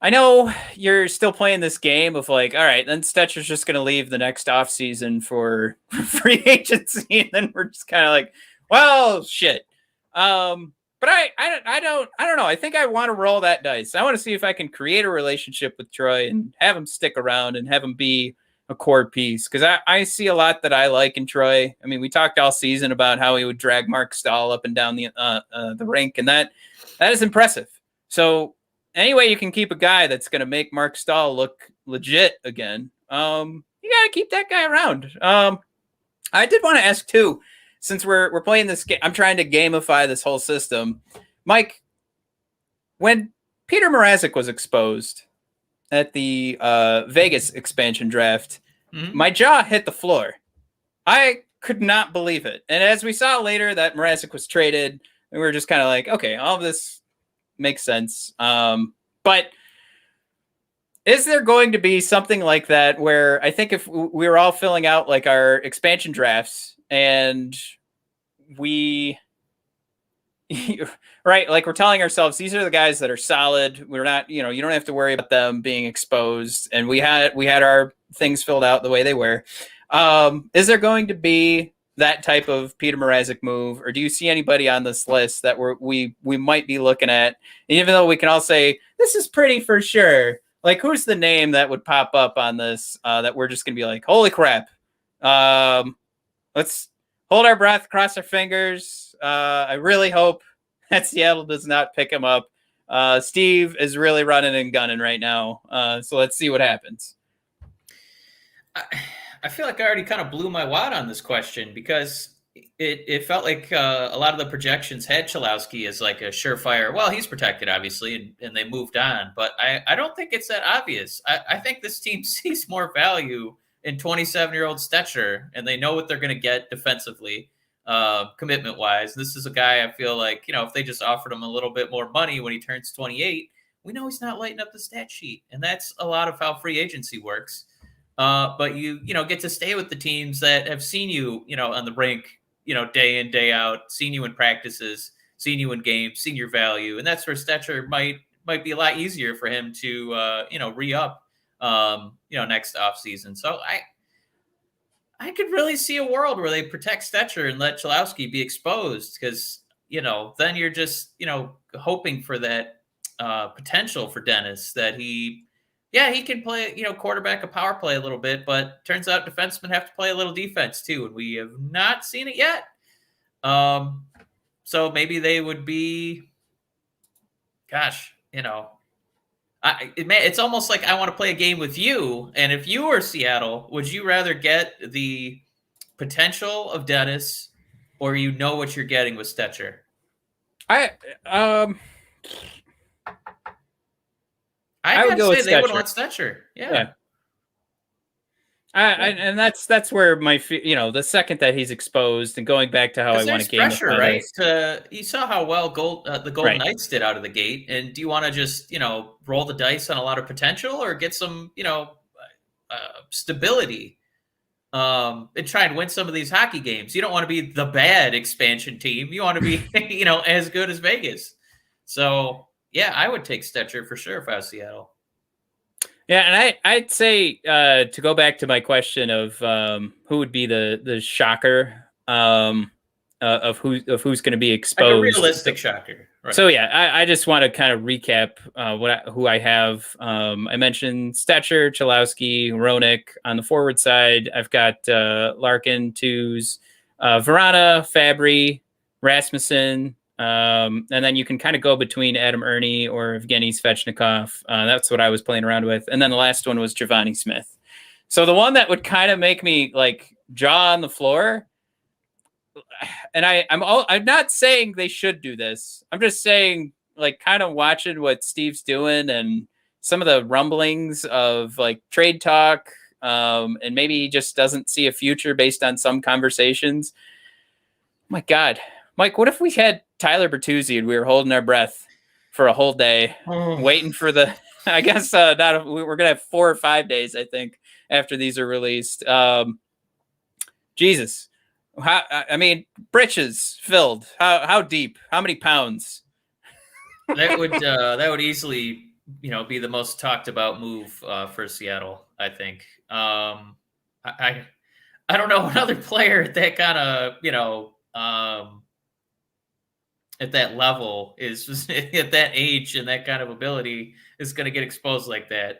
know you're still playing this game of like, all right, then Stetcher's just going to leave the next offseason for free agency, and then we're just kind of like, well, shit. But I don't know. I think I want to roll that dice. I want to see if I can create a relationship with Troy and have him stick around and have him be a core piece, because I see a lot that I like in Troy. I mean, we talked all season about how he would drag Mark Stahl up and down the rink, and that is impressive. So any way you can keep a guy that's going to make Mark Stahl look legit again, you got to keep that guy around. I did want to ask too, since we're playing this game, I'm trying to gamify this whole system. Mike, when Peter Mrazek was exposed at the Vegas expansion draft, my jaw hit the floor. I could not believe it. And as we saw later that Mrazek was traded, and we were just kind of like, okay, all of this makes sense. But is there going to be something like that where I think if we were all filling out like our expansion drafts and we, right, like we're telling ourselves, these are the guys that are solid. We're not, you don't have to worry about them being exposed. And we had our things filled out the way they were. Is there going to be that type of Peter Mrazek move, or do you see anybody on this list that we might be looking at? And even though we can all say this is pretty for sure, like who's the name that would pop up on this that we're just gonna be like, holy crap? Let's hold our breath, cross our fingers. I really hope that Seattle does not pick him up. Steve is really running and gunning right now, so let's see what happens. I feel like I already kind of blew my wad on this question, because it felt like a lot of the projections had Cholowski as like a surefire. Well, he's protected, obviously, and they moved on. But I don't think it's that obvious. I think this team sees more value in 27-year-old Stetcher, and they know what they're going to get defensively, commitment-wise. This is a guy I feel like, if they just offered him a little bit more money when he turns 28, we know he's not lighting up the stat sheet. And that's a lot of how free agency works. But you get to stay with the teams that have seen you, on the rink, day in, day out, seen you in practices, seen you in games, seen your value. And that's where Stetcher might be a lot easier for him to, re-up, next offseason. So I could really see a world where they protect Stetcher and let Cholowski be exposed, because, then you're just, hoping for that potential for Dennis, that he can play, quarterback a power play a little bit, but turns out defensemen have to play a little defense too, and we have not seen it yet. So maybe they would be, it's almost like I want to play a game with you. And if you were Seattle, would you rather get the potential of Dennis, or what you're getting with Stetcher? I would go with Stetcher. They would want Stetcher. Yeah. And that's where my, the second that he's exposed, and going back to how I want to game pressure, right? You saw how well the Golden Knights did out of the gate, and do you want to just roll the dice on a lot of potential, or get some stability, and try and win some of these hockey games? You don't want to be the bad expansion team. You want to be as good as Vegas. So yeah, I would take Stetcher for sure if I was Seattle. Yeah, and I'd say to go back to my question of who would be the shocker of who's going to be exposed, like a realistic shocker. Right. So yeah, I just want to kind of recap who I have. I mentioned Stetcher, Cholowski, Roenick on the forward side. I've got Larkin, Tews, Verana, Fabry, Rasmussen. And then you can kind of go between Adam Ernie or Evgeny Svechnikov. That's what I was playing around with. And then the last one was Giovanni Smith. So the one that would kind of make me like jaw on the floor, and I'm not saying they should do this. I'm just saying, like, kind of watching what Steve's doing and some of the rumblings of like trade talk, and maybe he just doesn't see a future based on some conversations. My God, Mike, what if we had Tyler Bertuzzi and we were holding our breath for a whole day, waiting for the? I guess we're gonna have 4 or 5 days, I think, after these are released. Jesus, I mean, britches filled. How deep? How many pounds? That would easily, be the most talked about move for Seattle. I think. I don't know another player at that kind of at that level is at that age and that kind of ability is going to get exposed like that.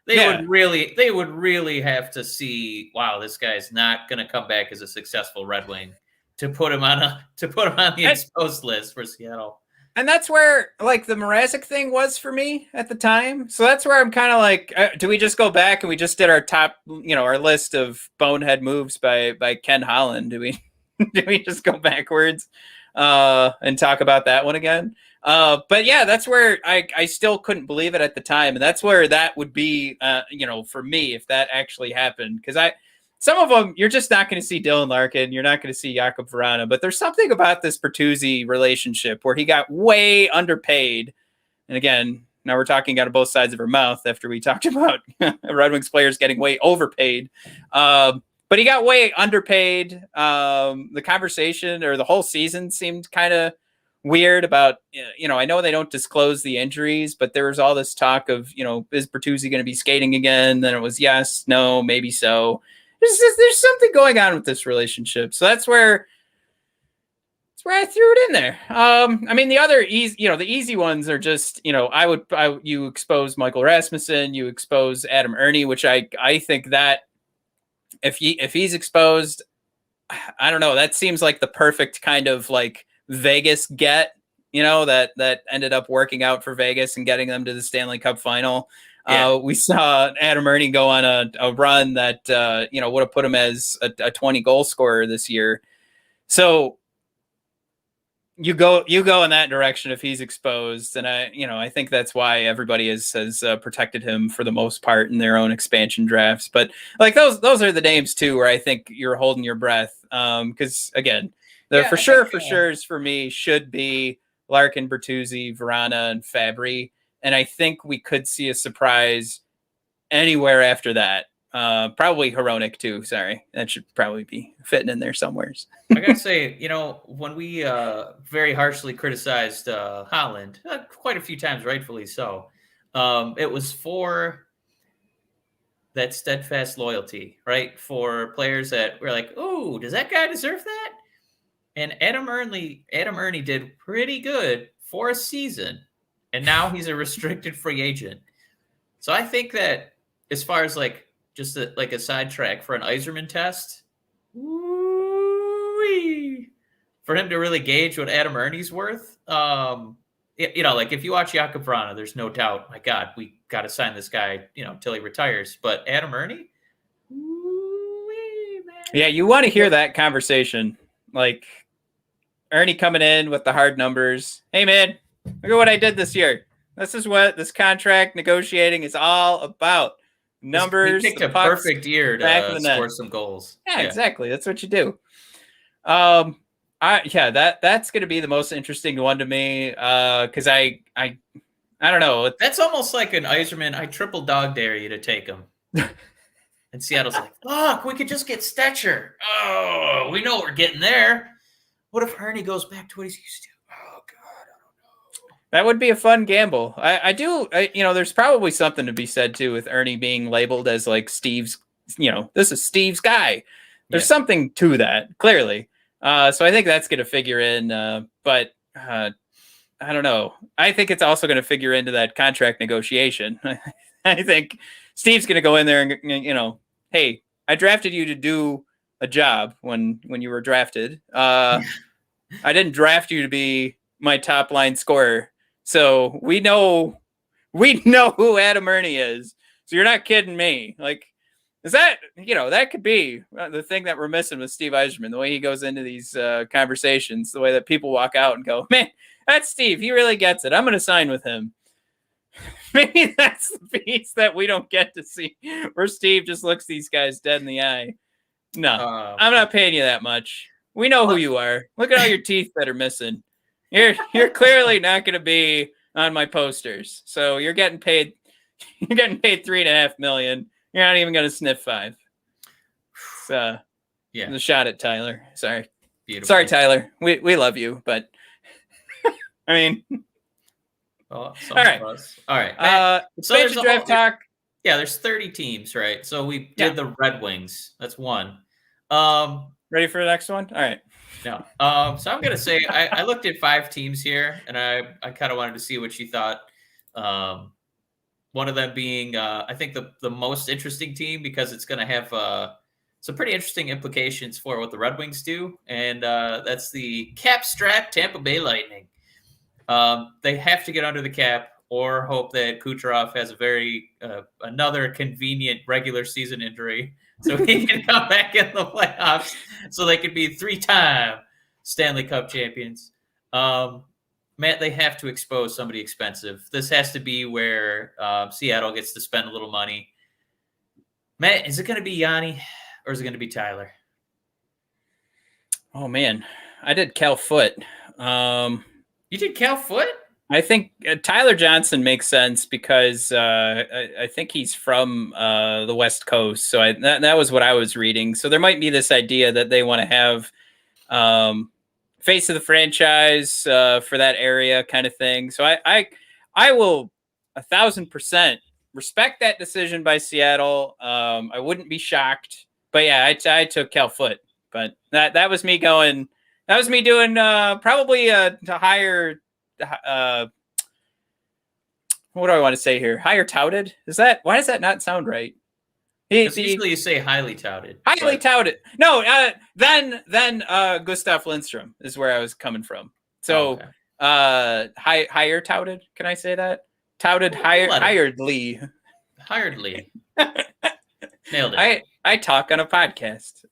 They would really have to see, wow, this guy's not going to come back as a successful Red Wing to put him on the exposed list for Seattle. And that's where like the Mrazek thing was for me at the time. So that's where I'm kind of like, do we just go back and we just did our top, our list of bonehead moves by Ken Holland? Do we just go backwards and talk about that one again? But yeah, that's where I still couldn't believe it at the time, and that's where that would be, for me if that actually happened, because some of them, you're just not going to see Dylan Larkin. You're not going to see Jakub Vrana. But there's something about this Bertuzzi relationship where he got way underpaid. And again, now we're talking out of both sides of our mouth after we talked about Red Wings players getting way overpaid. But he got way underpaid. The conversation or the whole season seemed kind of weird about, I know they don't disclose the injuries, but there was all this talk of, is Bertuzzi going to be skating again? Then it was yes, no, maybe so. There's something going on with this relationship. So that's where I threw it in there. I mean, the other easy, the easy ones are just, you expose Michael Rasmussen, you expose Adam Ernie, which I think that if he's exposed, I don't know, that seems like the perfect kind of like Vegas get, that ended up working out for Vegas and getting them to the Stanley Cup final. Yeah. We saw Adam Ernie go on a run that, would have put him as a 20 goal scorer this year. So you go in that direction if he's exposed. And I think that's why everybody has protected him for the most part in their own expansion drafts. But like those are the names too, where I think you're holding your breath. Cause again, for sure for me should be Larkin, Bertuzzi, Vrana, and Fabry. And I think we could see a surprise anywhere after that. Probably Hronek too. Sorry, that should probably be fitting in there somewhere. I gotta say, when we very harshly criticized Holland quite a few times, rightfully so, it was for that steadfast loyalty, right? For players that were like, "Oh, does that guy deserve that?" And Adam Ernie did pretty good for a season. And now he's a restricted free agent. So I think that as far as like just a sidetrack for an Yzerman test, for him to really gauge what Adam Ernie's worth, like if you watch Jakub Vrana, there's no doubt, my God, we got to sign this guy, till he retires. But Adam Ernie, yeah, you want to hear that conversation, like Ernie coming in with the hard numbers. Hey, man. Look at what I did this year. This is what this contract negotiating is all about. Numbers. He picked a perfect year to score some goals. Yeah, exactly. That's what you do. That's going to be the most interesting one to me because I don't know. That's almost like an Yzerman. I triple dog dare you to take him. And Seattle's like, fuck, we could just get Stetcher. Oh, we know we're getting there. What if Ernie goes back to what he's used to? That would be a fun gamble. I do, there's probably something to be said too with Ernie being labeled as like Steve's, this is Steve's guy. There's something to that, clearly. So I think that's going to figure in. But I don't know. I think it's also going to figure into that contract negotiation. I think Steve's going to go in there and, hey, I drafted you to do a job when you were drafted. I didn't draft you to be my top line scorer. So we know who Adam Ernie is. So you're not kidding me. Like, is that, that could be the thing that we're missing with Steve Yzerman, the way he goes into these conversations, the way that people walk out and go, man, that's Steve. He really gets it. I'm going to sign with him. Maybe that's the piece that we don't get to see, where Steve just looks these guys dead in the eye. No, I'm not paying you that much. We know who you are. Look at all your teeth that are missing. You're clearly not going to be on my posters. So you're getting paid. You're getting paid $3.5 million. You're not even going to sniff 5. It's a shot at Tyler. Sorry. Beautiful. Sorry, Tyler. We love you, but I mean, all right. All right. Matt, so there's a draft talk. Yeah, there's 30 teams, right? So we did the Red Wings. That's one. Ready for the next one? All right. No. So I'm gonna say I looked at 5 teams here, and I kind of wanted to see what you thought. One of them being I think the most interesting team because it's gonna have some pretty interesting implications for what the Red Wings do, and that's the cap-strapped Tampa Bay Lightning. They have to get under the cap or hope that Kucherov has another convenient regular season injury so he can come back in the playoffs so they could be 3-time Stanley Cup champions. Matt, they have to expose somebody expensive. This has to be where Seattle gets to spend a little money. Matt, is it going to be Yanni or is it going to be Tyler? Oh, man. I did Cal Foot. You did Cal Foot? I think Tyler Johnson makes sense because I think he's from the West Coast. So that was what I was reading. So there might be this idea that they want to have face of the franchise for that area kind of thing. So I will 1,000% respect that decision by Seattle. I wouldn't be shocked. But yeah, I took Cal Foot. But that was me going. That was me doing probably to higher. What do I want to say here? Higher touted? Why does that not sound right? Usually you say highly touted. Highly touted. No, then Gustav Lindstrom is where I was coming from. So higher touted. Can I say that? Touted hiredly. Hiredly. Nailed it. I talk on a podcast.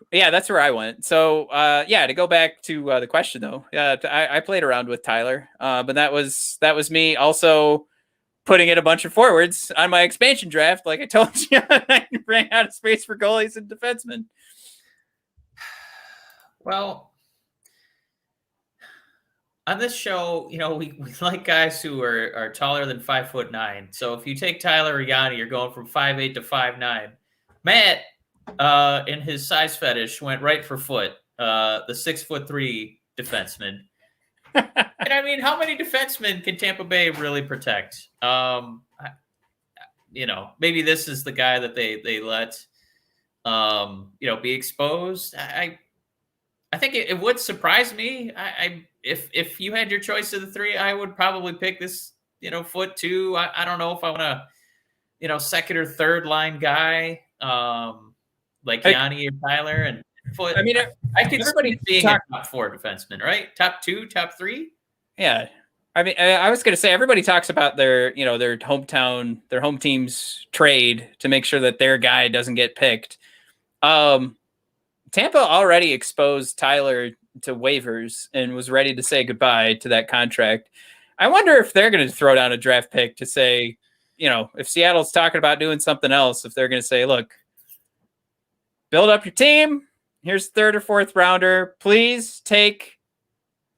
Yeah, that's where I went. So, to go back to the question though, I played around with Tyler, but that was me also putting in a bunch of forwards on my expansion draft. Like I told you, I ran out of space for goalies and defensemen. Well, on this show, we like guys who are taller than 5'9". So if you take Tyler or Yanni, you're going from 5'8" to 5'9". Matt, in his size fetish, went right for Foot, the 6'3" defenseman. And I mean, how many defensemen can Tampa Bay really protect? Maybe this is the guy that they let, be exposed. I think it would surprise me. If you had your choice of the 3, I would probably pick this, Foot too. I don't know if I want to, second or third line guy. Like Yanni or Tyler and Foot. I mean, I could everybody being a top 4 defenseman, right? Top 2, top 3. Yeah, I mean, I was going to say everybody talks about their hometown, their home team's trade to make sure that their guy doesn't get picked. Tampa already exposed Tyler to waivers and was ready to say goodbye to that contract. I wonder if they're going to throw down a draft pick to say, if Seattle's talking about doing something else, if they're going to say, look, build up your team. Here's 3rd or 4th rounder. Please take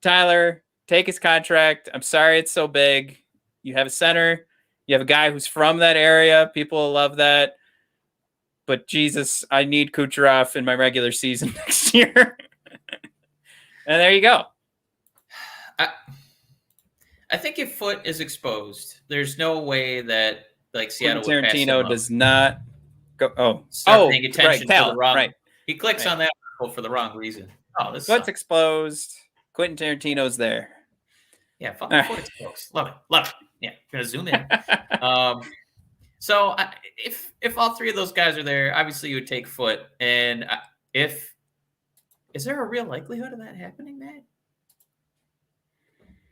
Tyler, take his contract. I'm sorry it's so big. You have a center. You have a guy who's from that area. People will love that. But Jesus, I need Kucherov in my regular season next year. And there you go. I think if Foot is exposed, there's no way that Seattle would pass him up. Does not go. Paying attention to the wrong. Right. He clicks on that for the wrong reason. Foot's exposed. Quentin Tarantino's there. Yeah, fucking Foot exposed. Love it. Yeah, gonna zoom in. So if all 3 of those guys are there, obviously you would take Foot. And is there a real likelihood of that happening, Matt?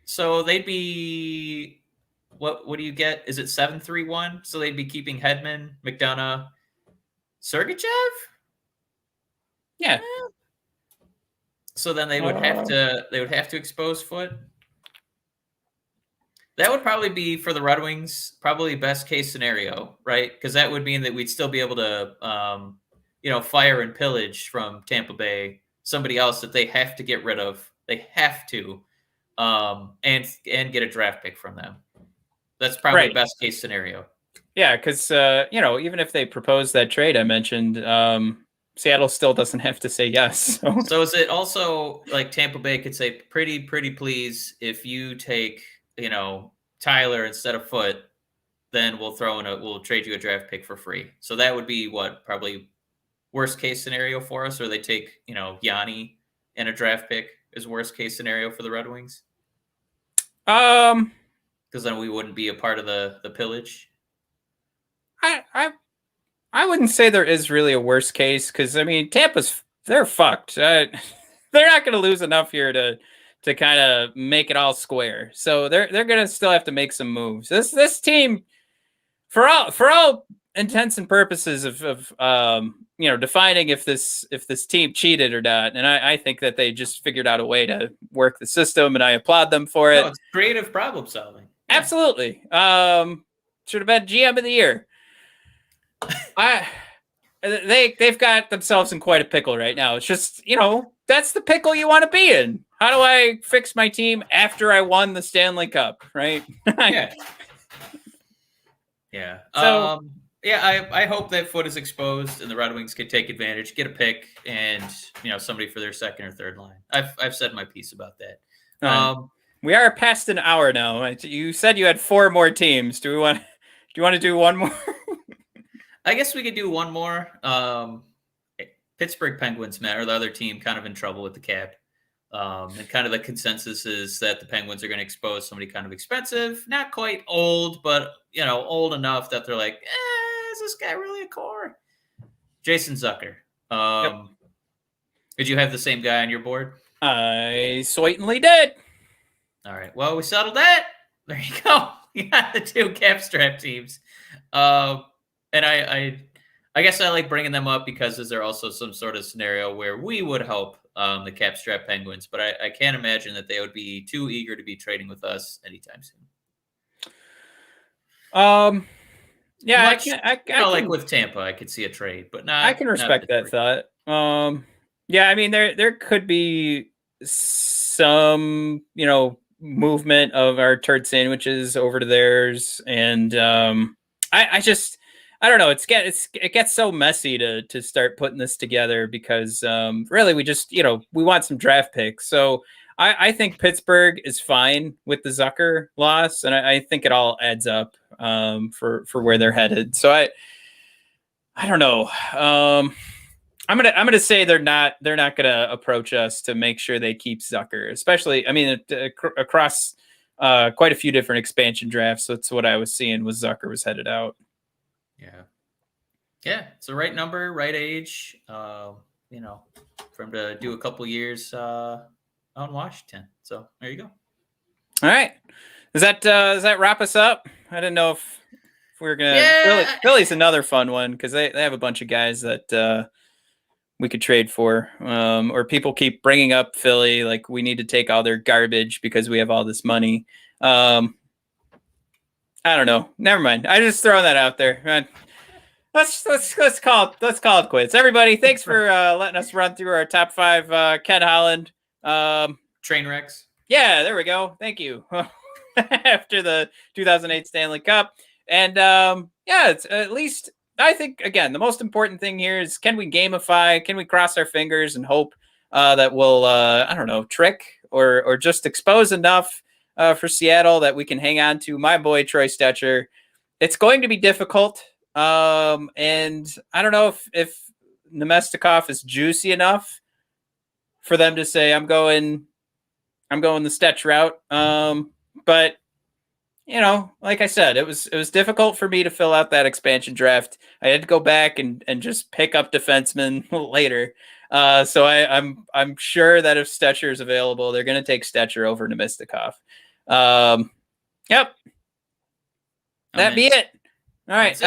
So they'd be what do you get? Is it 7-3-1? So they'd be keeping Hedman, McDonough, Sergachev? Yeah. So then they would have to expose Foot. That would probably be for the Red Wings, probably best case scenario, right? Because that would mean that we'd still be able to, fire and pillage from Tampa Bay, somebody else that they have to get rid of. They have to, and get a draft pick from them. That's probably best case scenario. Yeah, because even if they propose that trade I mentioned, Seattle still doesn't have to say yes. So is it also like Tampa Bay could say, pretty please, if you take Tyler instead of Foot, then we'll trade you a draft pick for free. So that would be what, probably worst case scenario for us, or they take Yanni and a draft pick is worst case scenario for the Red Wings. Because then we wouldn't be a part of the pillage. I wouldn't say there is really a worst case, because Tampa's, they're fucked. They're not going to lose enough here to kind of make it all square. So they're going to still have to make some moves. This team, for all intents and purposes of defining if this team cheated or not, and I think that they just figured out a way to work the system, and I applaud them for it. It's creative problem solving. Yeah. Absolutely. Should have been GM of the year. They've got themselves in quite a pickle right now. It's just, that's the pickle you want to be in. How do I fix my team after I won the Stanley Cup, right? Yeah. Yeah. So, I hope that Foot is exposed and the Red Wings can take advantage, get a pick, and somebody for their second or third line. I've said my piece about that. We are past an hour now. You said you had 4 more teams. Do you want to do one more? I guess we could do one more. Pittsburgh Penguins, Matt, are the other team kind of in trouble with the cap. And kind of the consensus is that the Penguins are going to expose somebody kind of expensive, not quite old, but old enough that they're like, is this guy really a core? Jason Zucker. Yep. Did you have the same guy on your board? I certainly did. All right. Well, we settled that. There you go. You got the 2 cap strap teams. And I guess I like bringing them up because is there also some sort of scenario where we would help the cap strap Penguins, but I can't imagine that they would be too eager to be trading with us anytime soon. Yeah, I like with Tampa, I could see a trade, but not. I can respect that thought. Yeah, there could be some movement of our turd sandwiches over to theirs, and I don't know. It gets so messy to start putting this together because really we just we want some draft picks. So I think Pittsburgh is fine with the Zucker loss, and I think it all adds up for where they're headed. So I don't know. I'm gonna say they're not gonna approach us to make sure they keep Zucker, especially across quite a few different expansion drafts. So that's what I was seeing was Zucker was headed out. Yeah. It's the right number, right age. For him to do a couple years on Washington. So there you go. All right. Does that wrap us up? I didn't know if we were gonna. Yeah. Philly's another fun one because they have a bunch of guys that we could trade for. Or people keep bringing up Philly like we need to take all their garbage because we have all this money. I don't know. Never mind. I just throwing that out there. Let's call it quits. Everybody, thanks for letting us run through our top 5 Ken Holland train wrecks. Yeah, there we go. Thank you. After the 2008 Stanley Cup. And it's at least I think again the most important thing here is can we gamify? Can we cross our fingers and hope that we'll trick or just expose enough for Seattle that we can hang on to my boy Troy Stetcher. It's going to be difficult. And I don't know if Nemestikov is juicy enough for them to say, I'm going the Stetch route. But like I said, it was difficult for me to fill out that expansion draft. I had to go back and just pick up defensemen later. So I'm sure that if Stetcher is available, they're going to take Stetcher over Nemestikov. Yep. That'd be it. All right.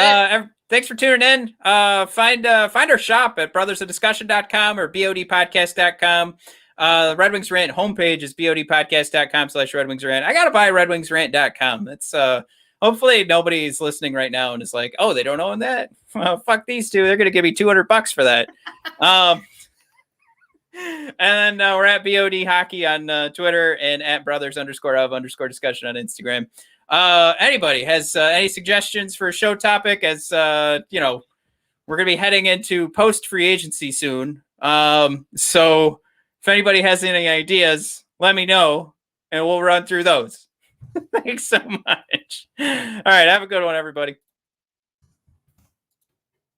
Thanks for tuning in. Find our shop at brothersofdiscussion.com or bodpodcast.com. The Red Wings Rant homepage is bodpodcast.com/Red Wings Rant. I got to buy redwingsrant.com. That's a Hopefully nobody's listening right now and is like, oh, they don't own that. Well, fuck these two. They're going to give me $200 for that. And then we're at BOD Hockey on Twitter and at brothers_of_discussion on Instagram. Anybody has any suggestions for a show topic? As we're going to be heading into post free agency soon. So if anybody has any ideas, let me know and we'll run through those. Thanks so much. All right. Have a good one, everybody.